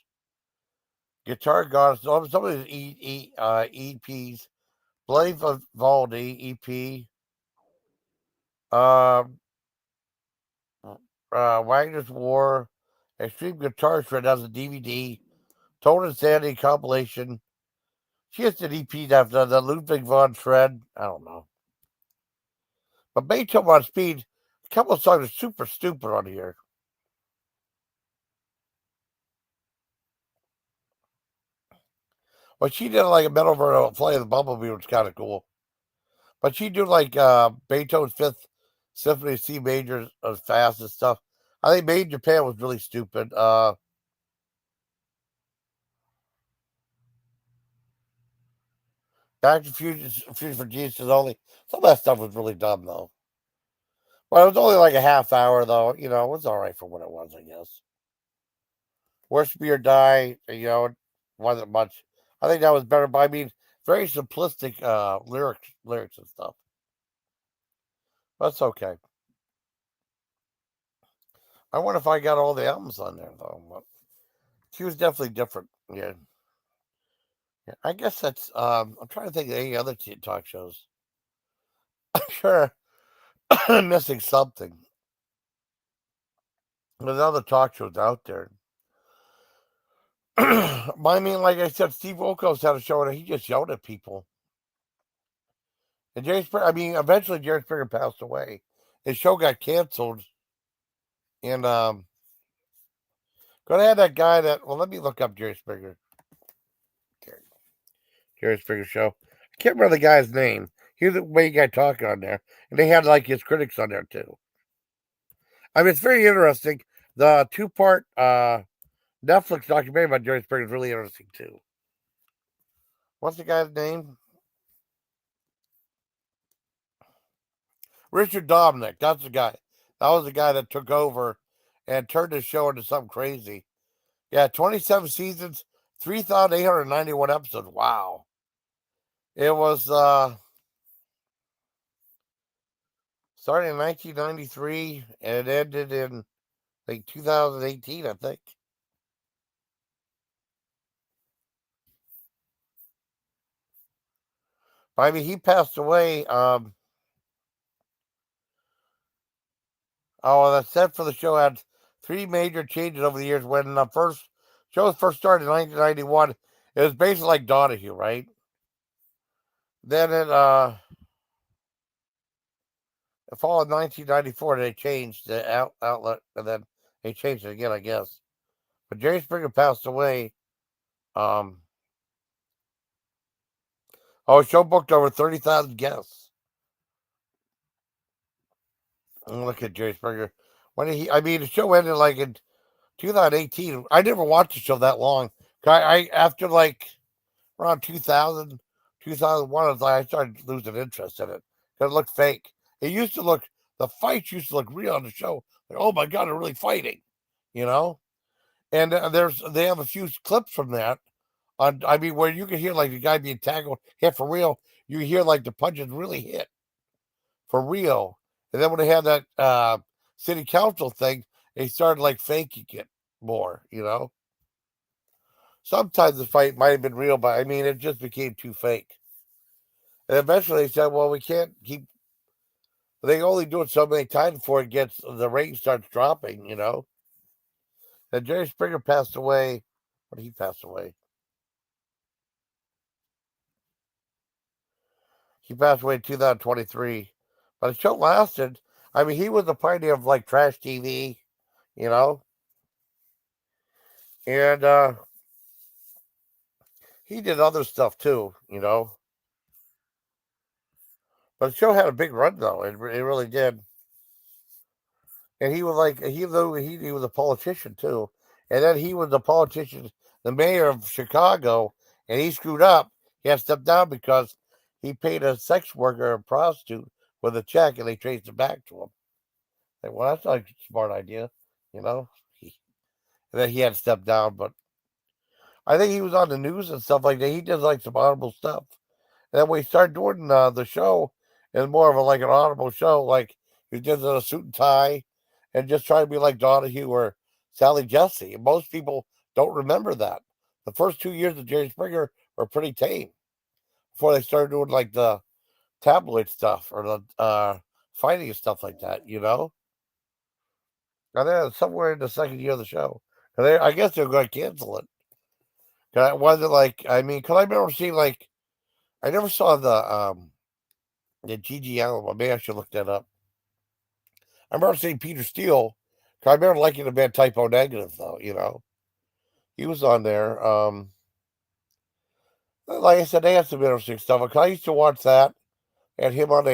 Guitar Goddess, some of these EPs. Bloody Vivaldi EP. Uh, Wagner's War. Extreme Guitar Shred has a DVD. Total Insanity compilation. She has an EP after the Ludwig von Shred. I don't know. But Beethoven on speed, a couple of songs are super stupid on here. But she did like a metal version of Flight of the Bumblebee, which was kind of cool. But she did like Beethoven's Fifth Symphony C major as fast and stuff. I think Made in Japan was really stupid. Back to Fusion for Jesus only. Some of that stuff was really dumb though. Well, it was only like a half hour, though. You know, it was all right for what it was, I guess. Worship Me or Die, you know, it wasn't much. I think that was better, but I mean, very simplistic lyrics and stuff. That's okay. I wonder if I got all the albums on there, though. But she was definitely different. Yeah. Yeah. I guess that's, I'm trying to think of any other talk shows. I'm sure I'm missing something. There's other talk shows out there. But I mean, like I said, Steve Wilkos had a show and he just yelled at people. And Jerry Springer, I mean, eventually Jerry Springer passed away. His show got canceled. And gonna have that guy that, well, let me look up Jerry Springer. Jerry Springer show. I can't remember the guy's name. He was the main guy talking on there. And they had like his critics on there too. I mean, it's very interesting. The two-part Netflix documentary about Jerry Springer is really interesting too. What's the guy's name? Richard Dominic. That's the guy. That was the guy that took over and turned his show into something crazy. Yeah, 27 seasons, 3,891 episodes. Wow. It was started in 1993 and it ended in like 2018, I think. I mean, he passed away. That set for the show had three major changes over the years. When the first show first started in 1991, it was basically like Donahue, right? Then it fall in 1994, they changed the outlet, and then they changed it again, I guess. But Jerry Springer passed away. Um, show booked over 30,000 guests. Look at Jerry Springer. When he, I mean, the show ended like in 2018. I never watched the show that long. I after like around 2000, 2001, I started losing interest in it because it looked fake. It used to look, the fights used to look real on the show. Like, oh my God, they're really fighting, you know? And they have a few clips from that. I mean, where you can hear like the guy being tackled, hit for real. You hear like the punches really hit for real. And then when they had that city council thing, they started like faking it more, you know? Sometimes the fight might have been real, but I mean, it just became too fake. And eventually they said, well, we can't keep, they only do it so many times before it gets, the rate starts dropping, you know? And Jerry Springer passed away. When did he pass away? He passed away in 2023. But the show lasted. I mean, he was a pioneer of like trash TV, you know? And he did other stuff too, you know? But the show had a big run though. It really did. And he was like he was a politician too, and then he was the politician, the mayor of Chicago, and he screwed up. He had to step down because he paid a sex worker, a prostitute, with a check, and they traced it back to him. Like, well, that's not a smart idea, you know. And then he had to step down, but I think he was on the news and stuff like that. He did like some honorable stuff. And then when he started doing the show, it was more of a like an honorable show. Like he did a suit and tie, and just trying to be like Donahue or Sally Jesse. And most people don't remember that. The first 2 years of Jerry Springer were pretty tame before they started doing like the tabloid stuff or the fighting and stuff like that. You know, and then somewhere in the second year of the show, and I guess they're going to cancel it. Cause it wasn't like, I mean, cause I remember seeing like, I never saw the Gigi Allen one. Maybe I should look that up. I remember seeing Peter Steele. I remember liking the band Typo Negative, though. You know, he was on there. Like I said, they had some interesting stuff. I used to watch that. And him on.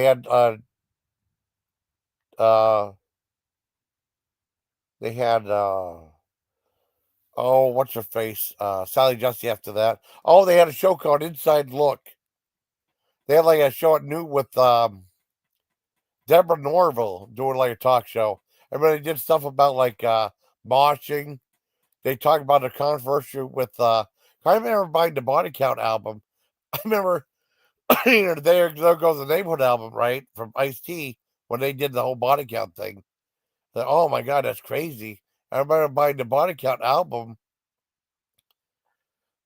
Uh, they had. Oh, what's her face? Sally Jesse. After that. Oh, they had a show called Inside Look. They had like a show at noon with Deborah Norville doing like a talk show. I mean, they did stuff about like moshing. They talked about the controversy with. I remember buying the Body Count album. I remember there goes the Neighborhood album, right, from Ice-T when they did the whole Body Count thing. Like, oh my god, that's crazy. I remember buying the Body Count album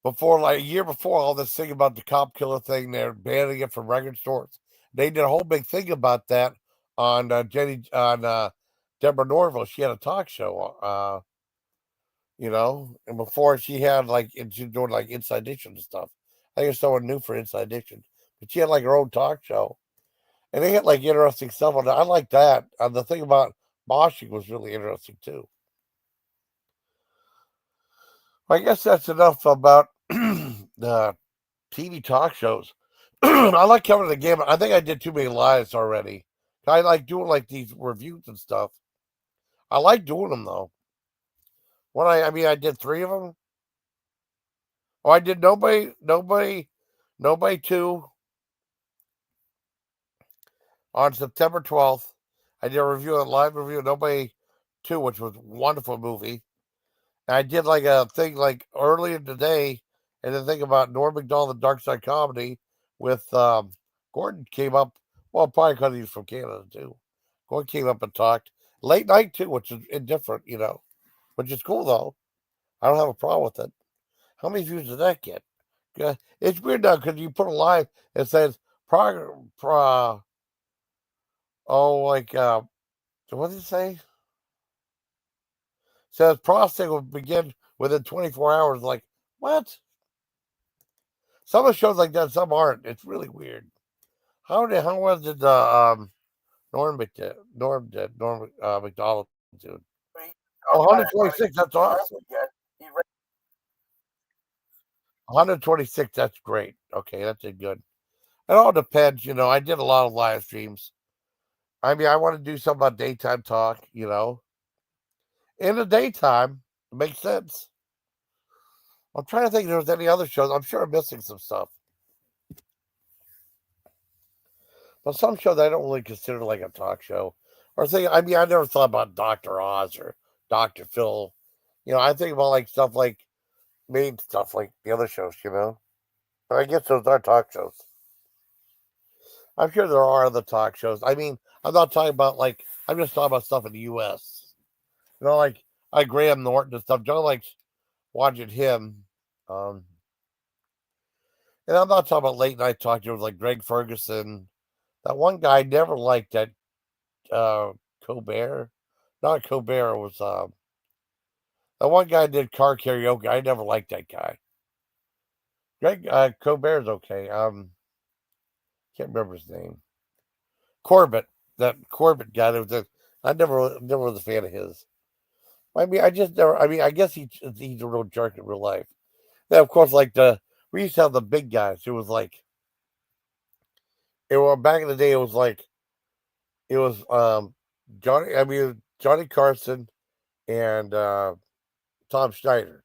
before, like a year before all this thing about the cop killer thing. They're banning it from record stores. They did a whole big thing about that on Deborah Norville. She had a talk show, and before she had like she was doing like Inside Edition and stuff. I think it's someone new for Inside Edition, but she had like her own talk show, and they had like interesting stuff on it. I like that. The thing about moshing was really interesting too. I guess that's enough about the TV talk shows. I like covering the game. I think I did too many lives already. I like doing like these reviews and stuff. I like doing them though. I did three of them. Oh, I did nobody two on September 12th. I did a live review of Nobody Two, which was a wonderful movie. And I did like a thing like earlier today, and the thing about Norm Macdonald, the Dark Side Comedy with Gordon came up. Well, probably because he's from Canada too. Gordon came up and talked late night too, which is indifferent, which is cool though. I don't have a problem with it. How many views did that get? Yeah, it's weird now because you put a live, it says like what did it say? It says processing will begin within 24 hours. Like what? Some of the shows like that, some aren't. It's really weird. How was it? Norm McDonald dude. Oh, 126. That's awesome. 126. That's great. Okay, that's a good. It all depends. I did a lot of live streams. I want to do something about daytime talk. In the daytime, it makes sense. I'm trying to think if there was any other shows. I'm sure I'm missing some stuff. But some shows I don't really consider like a talk show. Or think, I never thought about Dr. Oz or Dr. Phil. I think about like stuff like main stuff like the other shows. But I guess those are talk shows. I'm sure there are other talk shows. I'm not talking about like, I'm just talking about stuff in the US. Like Graham Norton and stuff. John likes watching him. Um, and I'm not talking about late night talk shows like Greg Ferguson. That one guy I never liked that Colbert. Not Colbert, it was that one guy did car karaoke. I never liked that guy. Greg Colbert's okay. Can't remember his name. Corbett. That Corbett guy that was I never was a fan of his. I just never I guess he's a real jerk in real life. Then of course like we used to have the big guys. It was like it was back in the day it was Johnny Carson and Tom Schneider.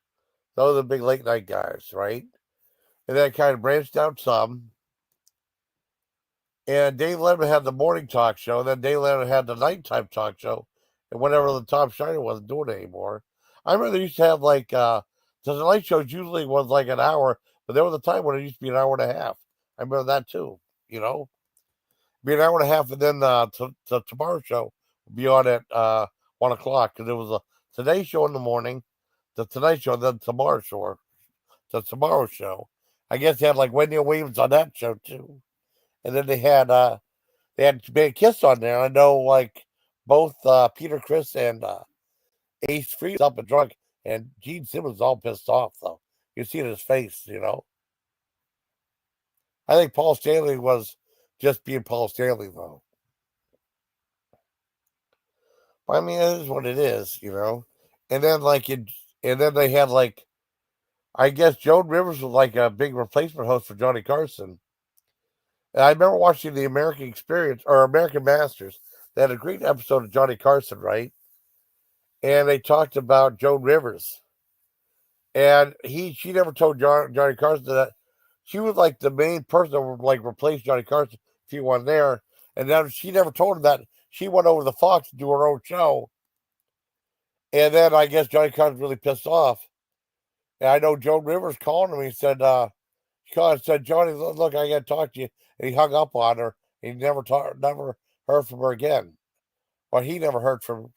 Those are the big late night guys, right? And then it kind of branched out some. And Dave Letterman had the morning talk show. And then Dave Letterman had the nighttime talk show. And whenever the Tom Schneider wasn't doing it anymore. I remember they used to have like, the night shows usually was like an hour, but there was a time when it used to be an hour and a half. I remember that too, Be an hour and a half. And then the Tomorrow Show would be on at 1 o'clock because it was a Today Show in the morning, the Tonight Show, then Tomorrow Show. The Tomorrow Show. I guess they had like Wendy Williams on that show too. And then they had Big Kiss on there. I know like both Peter Chris and Ace Frehley up and drunk, and Gene Simmons was all pissed off though. You see it in his face. I think Paul Stanley was just being Paul Stanley though. It is what it is. And then and then they had like I guess Joan Rivers was like a big replacement host for Johnny Carson. And I remember watching the American Experience or American Masters. They had a great episode of Johnny Carson, right? And they talked about Joan Rivers. And she never told Johnny Carson that she was like the main person that would like replace Johnny Carson if he wasn't there. And then she never told him that she went over to the Fox to do her own show. And then I guess Johnny Carson was really pissed off. And I know Joan Rivers called him. He said, she called and said, Johnny, look, I got to talk to you. And he hung up on her. And he never heard from her again. Well, she never heard from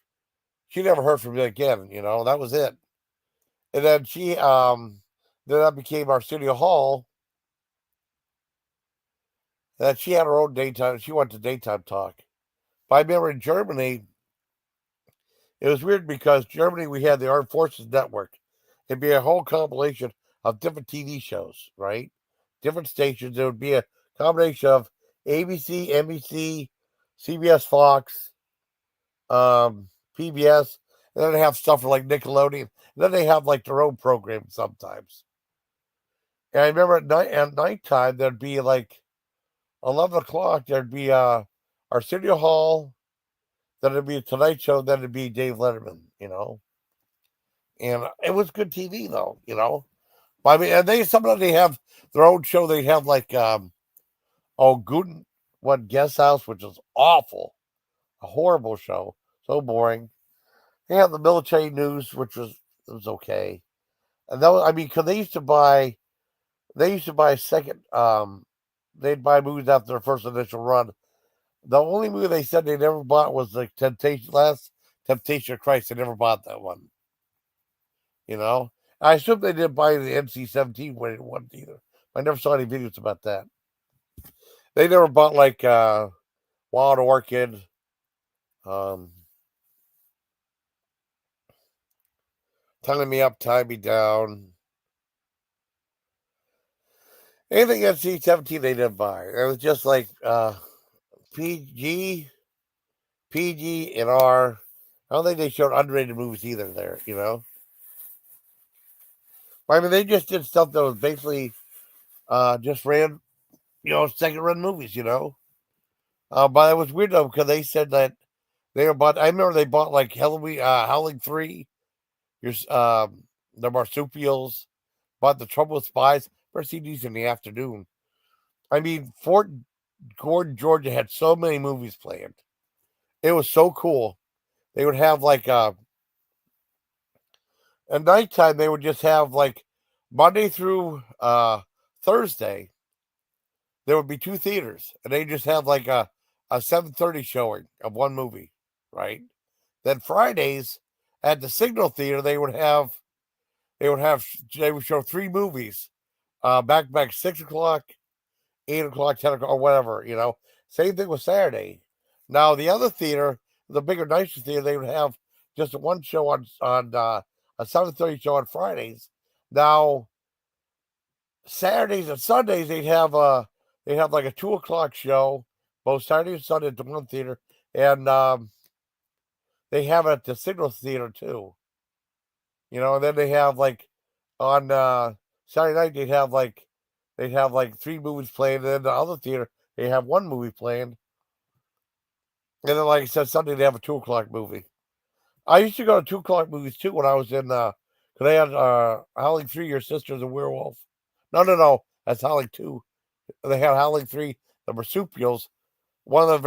me again. That was it. And then then that became Arsenio Hall. That she had her own daytime. She went to daytime talk. But I remember in Germany, it was weird because Germany, we had the Armed Forces Network. It'd be a whole compilation of different TV shows, right? Different stations. It would be a combination of ABC, NBC, CBS, Fox, PBS, and then they have stuff for like Nickelodeon. And then they have like their own program sometimes. And I remember at nighttime there'd be like 11 o'clock. There'd be Arsenio Hall. Then it'd be a Tonight Show. Then it'd be Dave Letterman. And it was good TV though. But I mean, and sometimes they have their own show. They have like Guten One Guest House, which is awful, a horrible show, so boring. They have the military news, which was okay. And that was, I mean, because they used to buy a second. They'd buy movies after their first initial run. The only movie they said they never bought was the Last Temptation of Christ. They never bought that one. I assume they didn't buy the NC-17 when it won either. I never saw any videos about that. They never bought like Wild Orchid. Tying Me Up, Tie Me Down. Anything NC-17 they didn't buy. It was just like PG, and R. I don't think they showed underrated movies either there, I mean, they just did stuff that was basically just ran, second run movies, But it was weird though because they said that they were bought. I remember they bought like Howling 3, the Marsupials, bought The Trouble with Spies. First CDs in the afternoon. I mean, Fort Gordon, Georgia had so many movies planned. It was so cool. They would have like at nighttime they would just have like Monday through Thursday. There would be 2 theaters, and they just have like a 7:30 showing of one movie, right? Then Fridays at the Signal Theater they would show 3 movies, back 6 o'clock, 8 o'clock, 10 o'clock, or whatever. Same thing with Saturday. Now the other theater, the bigger, nicer theater, they would have just one show on a 7:30 show on Fridays. Now Saturdays and Sundays they'd have like a 2 o'clock show, both Saturday and Sunday at the one theater, and they have it at the Signal Theater too. And then they have like on Saturday night they'd have like 3 movies playing, and then the other theater they have 1 movie playing. And then, like I said, Sunday they have a 2 o'clock movie. I used to go to 2 o'clock movies too when I was in. Cause they had Howling 3, Your Sister's a Werewolf. No, that's Howling 2. They had Howling 3, The Marsupials. I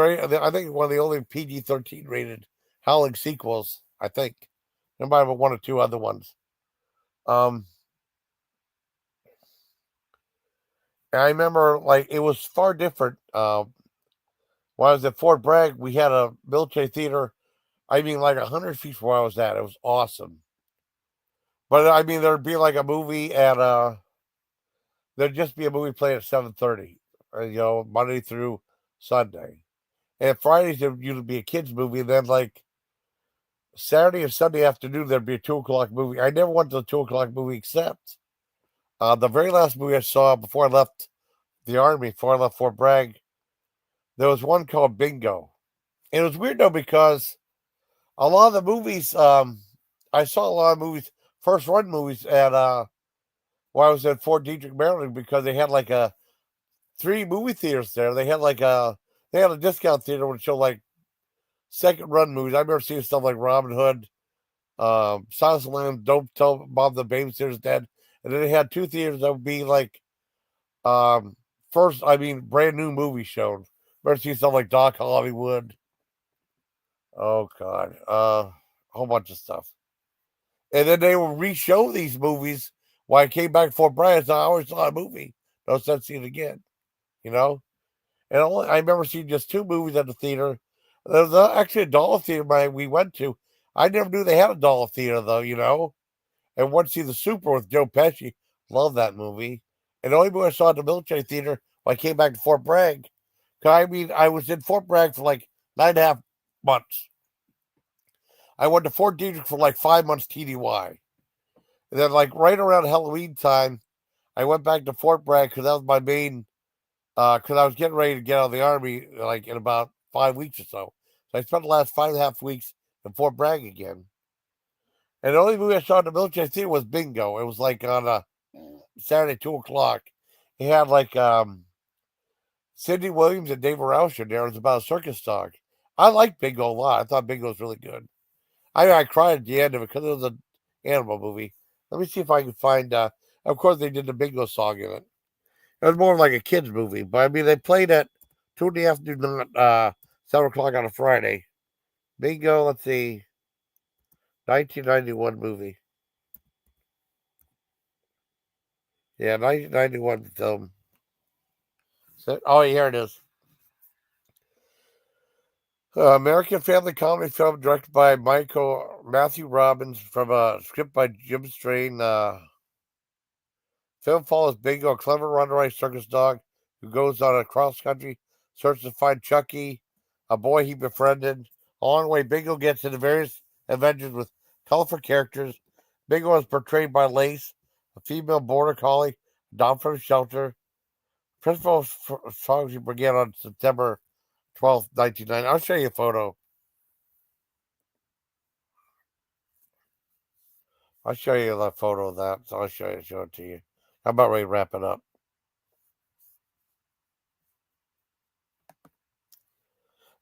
think one of the only PG-13 rated Howling sequels. I think there might have 1 or 2 other ones. I remember like it was far different. When I was at Fort Bragg, we had a military theater. I mean, like 100 feet from where I was at. It was awesome. But I mean, there'd be like a movie there'd just be a movie playing at 7:30, Monday through Sunday. And Fridays it would usually be a kids movie. And then like Saturday and Sunday afternoon there'd be a 2 o'clock movie. I never went to the 2 o'clock movie except the very last movie I saw before I left the Army, before I left Fort Bragg. There was one called Bingo. And it was weird though because a lot of the movies, I saw a lot of movies, first run movies at where I was at Fort Detrick, Maryland, because they had like 3 movie theaters there. They had a discount theater which showed like second run movies. I remember seeing stuff like Robin Hood, Silence of the Lambs, Don't Tell Bob the Babysitter's Dead. And then they had 2 theaters that would be like brand new movies shown, Remember see something like Doc Hollywood. Oh God, a whole bunch of stuff. And then they will re-show these movies. When I came back for Bryan, I always saw a movie. No sense seeing it again. You know. And I remember seeing just two movies at the theater. There was actually a dollar theater we went to. I never knew they had a dollar theater though. You know. And went to see The Super with Joe Pesci. Love that movie. And the only movie I saw at the military theater when I came back to Fort Bragg. I mean, I was in Fort Bragg for like 9.5 months. I went to Fort Detrick for like 5 months TDY. And then, like, right around Halloween time, I went back to Fort Bragg because that was my main, because I was getting ready to get out of the Army, like, in about 5 weeks or so. So I spent the last 5.5 weeks in Fort Bragg again. And the only movie I saw in the military theater was Bingo. It was like on a Saturday, 2 o'clock. It had like Cindy Williams and Dave Roush in there. It was about a circus dog. I liked Bingo a lot. I thought Bingo was really good. I cried at the end of it because it was an animal movie. Let me see if I can find. Of course, they did the Bingo song in it. It was more like a kids movie, but I mean, they played at 2 in the afternoon, 7 o'clock on a Friday. Bingo. Let's see, 1991 movie. Yeah, 1991 film. So, oh, here it is. American family comedy film directed by Matthew Robbins from a script by Jim Strain. Film follows Bingo, a clever runaway circus dog who goes on a cross-country search to find Chucky, a boy he befriended. Along the way, Bingo gets into various adventures with colorful characters. Bingo is portrayed by Lace, a female border collie, adopted from a shelter. Principal songs began on September 12th, 1990. I'll show you a photo. I'll show you the photo of that. So I'll show it to you. I'm about ready to wrap it up.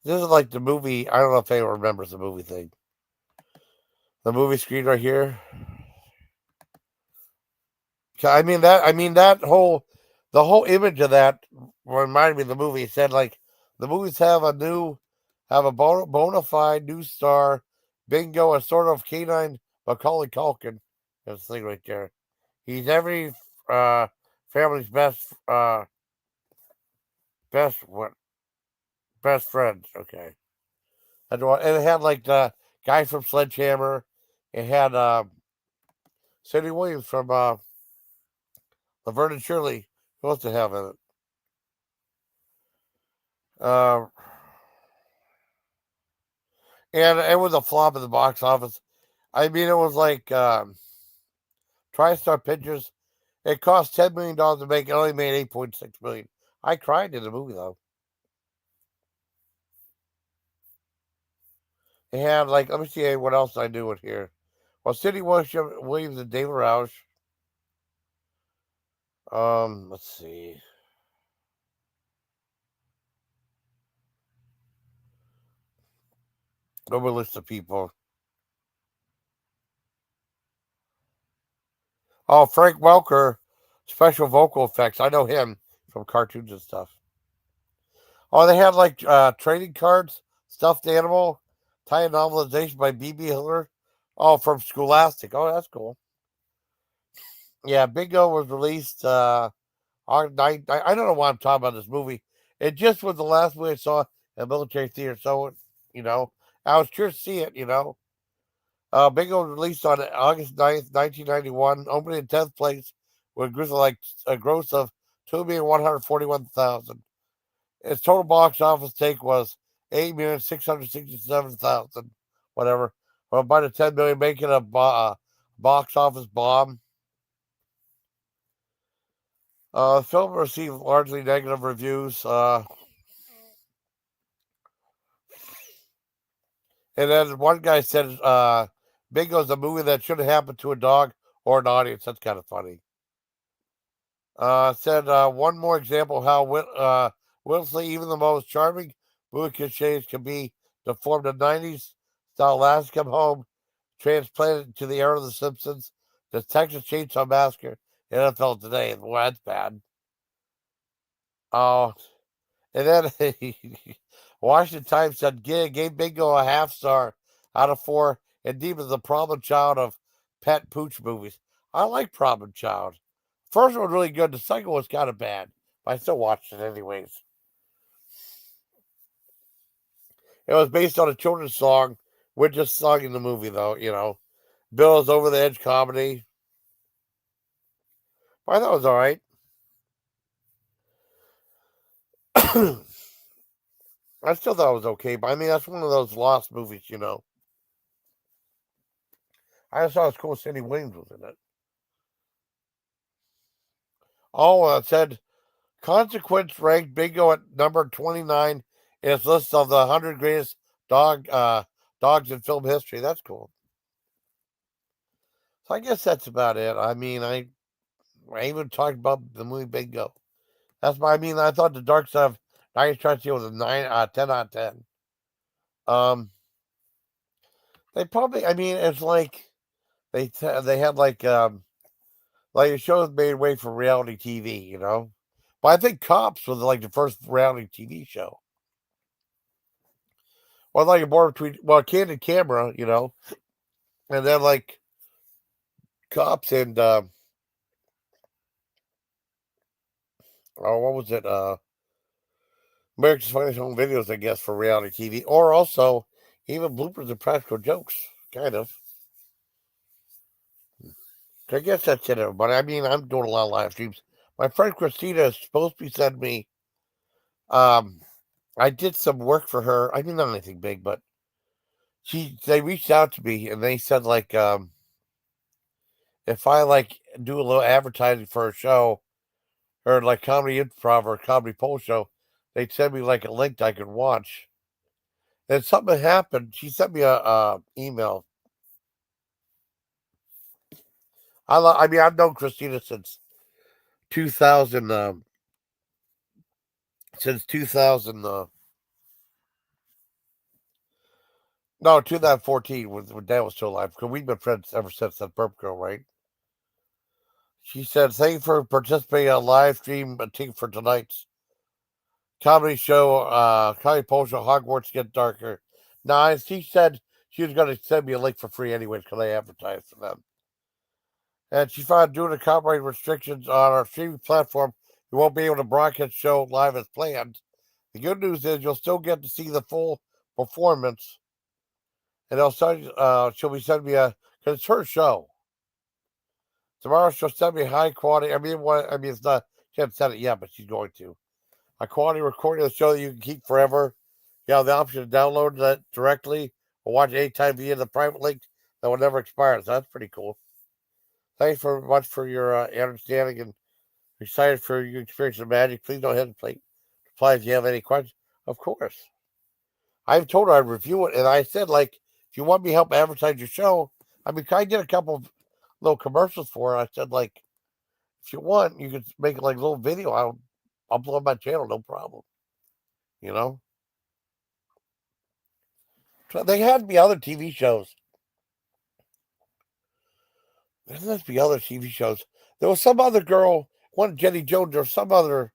This is like the movie. I don't know if anyone remembers the movie thing. The movie screen right here. I mean that the whole image of that reminded me of the movie. It said like the movies have a bona fide new star, Bingo, a sort of canine Macaulay Culkin. This thing right there. He's every uh, family's best friends. Okay, and it had like the guy from Sledgehammer. It had Cindy Williams from Laverne and Shirley. Who else to have in it? Uh, and it was a flop in the box office. I mean, it was like TriStar Pictures. It cost $10 million to make. It only made 8.6 million. I cried in the movie though. It had like, let me see what else I do with here. Well, Cindy Williams and David Roush. Let's see. Over a list of people. Oh, Frank Welker, special vocal effects. I know him from cartoons and stuff. Oh, they had like trading cards, stuffed animal, tie novelization by B.B. Hiller. Oh, from Scholastic. Oh, that's cool. Yeah, Bingo was released on night. I don't know why I'm talking about this movie. It just was the last movie I saw at military theater, so you know, I was curious to see it. Bingo was released on August 9th, 1991, opening in 10th place with a gross of 2,141,000. Its total box office take was 8,667,000, whatever. Well, by the 10 million, making a box office bomb. The film received largely negative reviews. And then one guy said, Bingo's a movie that should have happened to a dog or an audience. That's kind of funny. Said one more example of how willfully even the most charming movie cliches can be deformed. The 90s style Last Come Home transplanted to the era of The Simpsons, the Texas Chainsaw Massacre, NFL Today. Well, that's bad. Oh, And then Washington Times said gave Bingo a half star out of 4 and deemed it the problem child of pet pooch movies. I like Problem Child. First one was really good. The second one was kind of bad, but I still watched it anyways. It was based on a children's song, which is sung in the movie, though. Bill's over the edge comedy. I thought it was all right. I still thought it was okay, but I mean that's one of those lost movies. I just thought it was cool Cindy Williams was in it. Oh, it said Consequence ranked Bingo at number 29 in its list of the 100 greatest dogs in film history. That's cool. So I guess that's about it. I mean, I even talked about the movie Bingo. That's my. I mean, I thought the Dark Side of 90's trying to see was a 10 out of 10. They probably. I mean, it's like they had like a show that made way for reality TV. But I think Cops was like the first reality TV show. Well, like a border between Candid Camera, and then like Cops and what was it? America's Funniest Home Videos, I guess, for reality TV, or also even bloopers and practical jokes, kind of. So I guess that's it, everybody. I mean, I'm doing a lot of live streams. My friend Christina is supposed to be sending me. I did some work for her. I mean, not anything big, but they reached out to me and they said like if I like do a little advertising for a show or like comedy improv or comedy poll show, they'd send me like a link that I could watch. And something happened. She sent me a email. I mean, I've known Christina since 2000. Since 2000. No, 2014 when Dad was still alive. Because we've been friends ever since that Burp Girl, right? She said, "Thank you for participating on live stream. A ticket for tonight's comedy show, comedy poll show, Hogwarts Get Darker." Now, she said she was going to send me a link for free anyways because I advertised for them. And she found due to copyright restrictions on our streaming platform, we won't be able to broadcast the show live as planned. The good news is you'll still get to see the full performance, and she'll be sending me because it's her show. Tomorrow she'll send me high quality. I mean, it's not. She hasn't said it yet, but she's going to. A quality recording of the show that you can keep forever. You have the option to download that directly or watch anytime via the private link that will never expire. So that's pretty cool. Thanks very much for your understanding and excited for your experience of magic. Please don't hesitate to apply if you have any questions. Of course. I've told her I'd review it, and I said, like, if you want me to help advertise your show, I mean, I did a couple of little commercials for her. I said, like, if you want, you could make like a little video. I'll upload on my channel, no problem. You know? So they had to be other TV shows. There must be other TV shows. There was some other girl, one Jenny Jones, or some other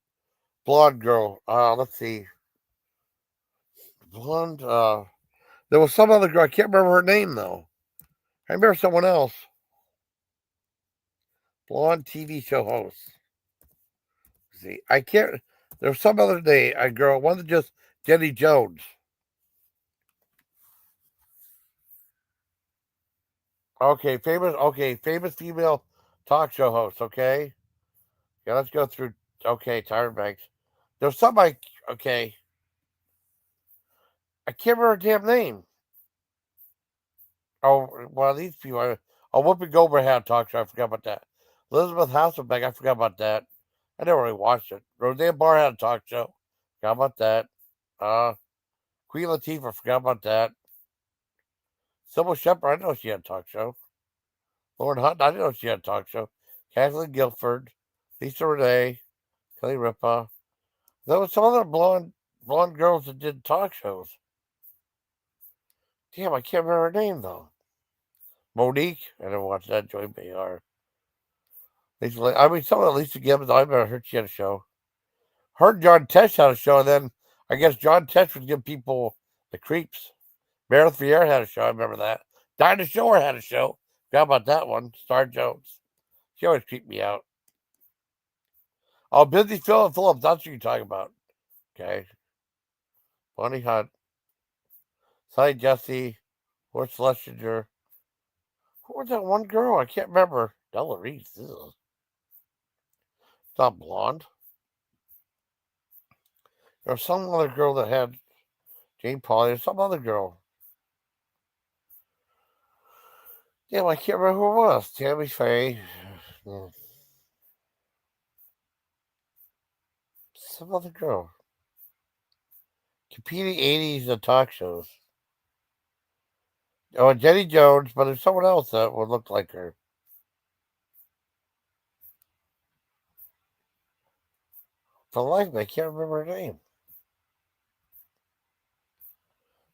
blonde girl. Let's see. Blonde. There was some other girl. I can't remember her name though. I remember someone else. Blonde TV show host. See, I can't. There was some other day. A girl. Wasn't just Jenny Jones. Okay, famous. Okay, famous female talk show host. Okay. Yeah, let's go through. Okay, Tyra Banks. There's some like. Okay. I can't remember her damn name. Oh, well, these people. Whoopi Goldberg had a talk show. I forgot about that. Elizabeth Hasselbeck. I forgot about that. I never really watched it. Roseanne Barr had a talk show. Forgot about that. Queen Latifah. Forgot about that. Sybil Shepherd. I know she had a talk show. Lauren Hutton. I didn't know she had a talk show. Kathleen Guilford. Lisa Renee. Kelly Ripa. There was some other blonde girls that did talk shows. Damn, I can't remember her name though. Monique. I never watched that. Joy Behar. I mean, some of Lisa Gibbons. I never heard she had a show. Heard John Tesh had a show, and then I guess John Tesh would give people the creeps. Meredith Vieira had a show. I remember that. Dinah Shore had a show. Forgot about that one. Star Jones. She always creeped me out. Oh, Busy Phil and Phillips. That's what you're talking about. Okay. Bonnie Hunt. Sally Jesse. Horst Schlesinger. Who was that one girl? I can't remember. Della Reese. It's not blonde. There was some other girl that had Jane Pauley or some other girl. Damn, I can't remember who it was. Tammy Faye. Some other girl. Competing 80s talk shows. Oh, Jenny Jones, but there's someone else that would look like her. For the life of me, I can't remember her name.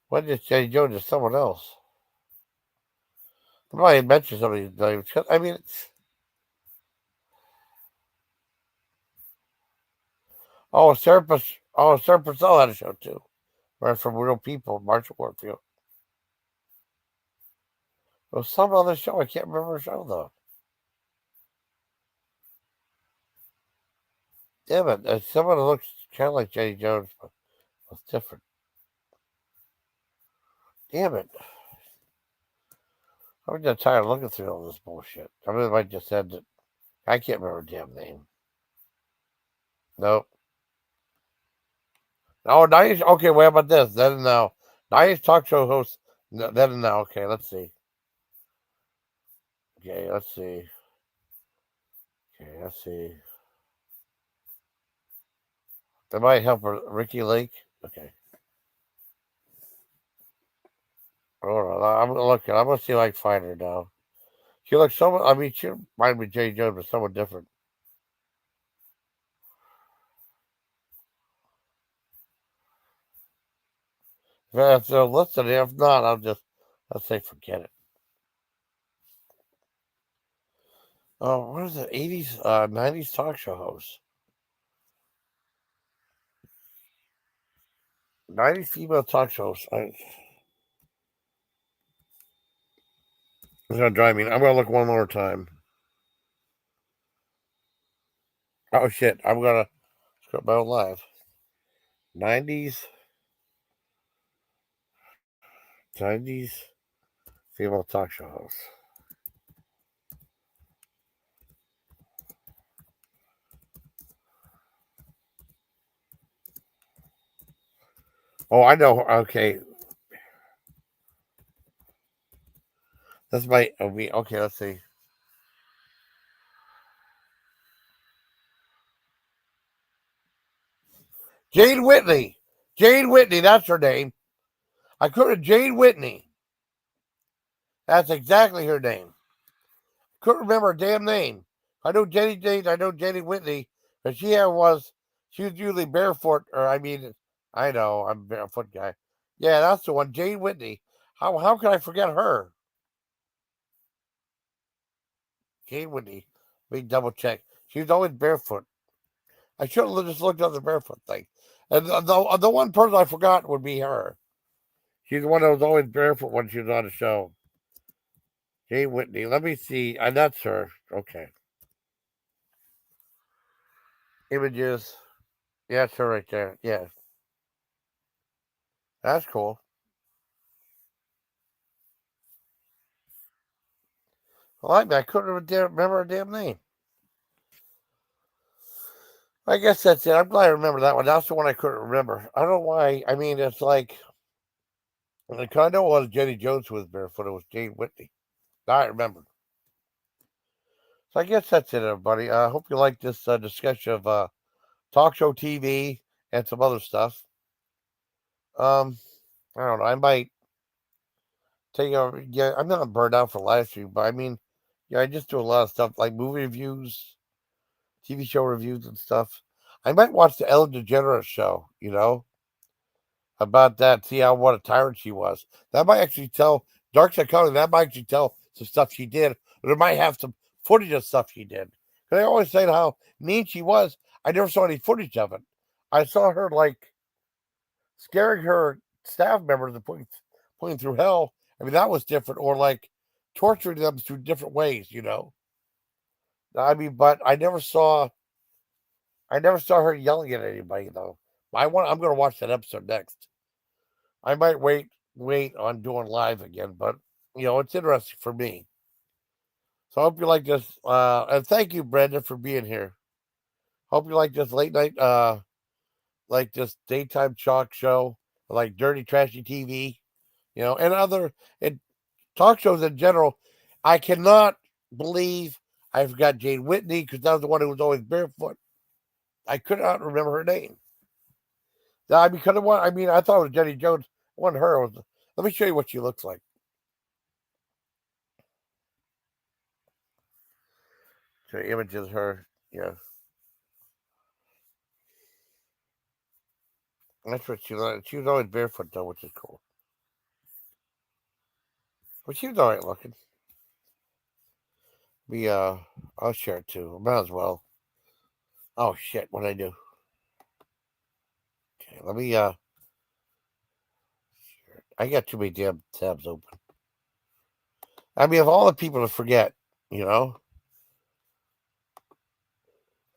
What is Jenny Jones? Is someone else? I'm not even mention somebody's name. I mean, Sarah Purcell had a show too. Right, from Real People, Marshall Warfield. There was some other show. I can't remember her show though. Damn it. There's someone that looks kind of like Jenny Jones, but it's different. Damn it. I'm just tired of looking through all this bullshit. I mean, I just said that. I can't remember her damn name. Nope. Oh, nice. Okay, wait about this. Then and now. Nice talk show host. Then and now. Okay, let's see. Okay, let's see. That might help her. Ricky Lake. Okay. Hold on. I'm looking. I'm going to see if I can find her now. She looks so. I mean, she might be Jay Jones, but someone different. If they're listed, if not, I'll say forget it. Oh, what is it? 80s, 90s talk show host. 90s female talk shows. It's gonna drive me. I'm gonna look one more time. Oh shit! I'm gonna script my own live. 90s female talk show host. Oh, I know. Okay, that's my. Okay, let's see. Jane Whitney. Jane Whitney. That's her name. I couldn't. Jane Whitney. That's exactly her name. Couldn't remember her damn name. I know Jenny Jane. I know Jenny Whitney, but she was usually barefoot. Or I know I'm a barefoot guy. Yeah, that's the one. Jane Whitney. How can I forget her? Jane Whitney. Let me double check. She was always barefoot. I should have just looked at the barefoot thing. And the one person I forgot would be her. She's the one that was always barefoot when she was on the show. Jane Whitney. Let me see. And that's her. Okay. Images. Yeah, it's her right there. Yeah. That's cool. Well, I couldn't remember her damn name. I guess that's it. I'm glad I remember that one. That's the one I couldn't remember. I don't know why. I mean, it's like I kind of know was Jenny Jones was barefoot. It was Jane Whitney. Now I remember. So I guess that's it, everybody. I hope you like this discussion of talk show TV and some other stuff. I don't know. I might take over. Yeah, I'm not burned out for live stream, but I mean, yeah, I just do a lot of stuff like movie reviews, TV show reviews, and stuff. I might watch the Ellen DeGeneres show. About that. See what a tyrant she was. That might actually tell Dark Side Comedy. That might actually tell some stuff she did, but it might have some footage of stuff she did. Because I always say how mean she was. I never saw any footage of it. I saw her like scaring her staff members and putting through hell. I mean, that was different, or like torturing them through different ways. I mean, but I never saw her yelling at anybody though. I'm going to watch that episode next. I might wait on doing live again, but it's interesting for me. So I hope you like this. And thank you, Brenda, for being here. Hope you like this late night, like this daytime talk show, like Dirty Trashy TV, and other and talk shows in general. I cannot believe I forgot Jane Whitney because that was the one who was always barefoot. I could not remember her name. I mean, I thought it was Jenny Jones. It wasn't her. Let me show you what she looks like. So images of her. Yeah. That's what she was. She was always barefoot though, which is cool. But she was alright looking. I'll share it too. Might as well. Oh shit! What did I do? Okay, let me. I got too many damn tabs open. I mean, of all the people to forget, you know.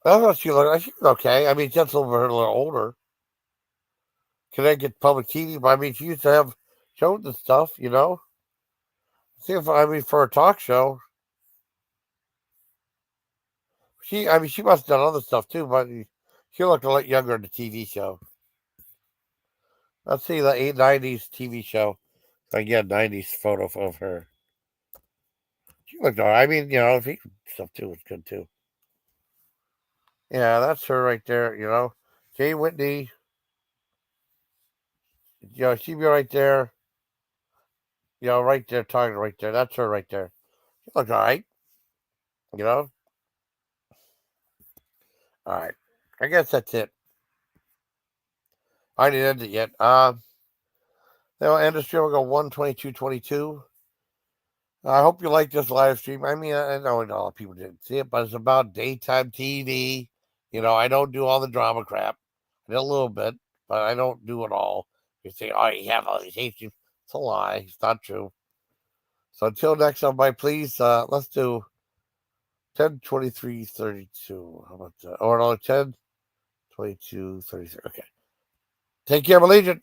That's what she looked like. She was okay. I mean, just over her a little older. Connecticut Public TV, but I mean, she used to have shows and stuff. See if for a talk show, she must have done other stuff too, but she looked a lot younger in the TV show. Let's see the 90's TV show. I get a 90's photo of her. She looked alright. I mean, stuff too was good too. Yeah, that's her right there. Jay Whitney. She'd be right there. Right there, target right there. That's her right there. She looked alright. You know. All right. I guess that's it. I didn't end it yet. Then I'll end the stream. We'll go 1:22:22. I hope you like this live stream. I mean, I know a lot of people didn't see it, but it's about daytime TV. I don't do all the drama crap. I did a little bit, but I don't do it all. You say, oh, you have all these hate you. It's a lie. It's not true. So until next time, please, let's do 10:23:32. How about that? Or no, 10:22:33. Okay. Take care, my legion.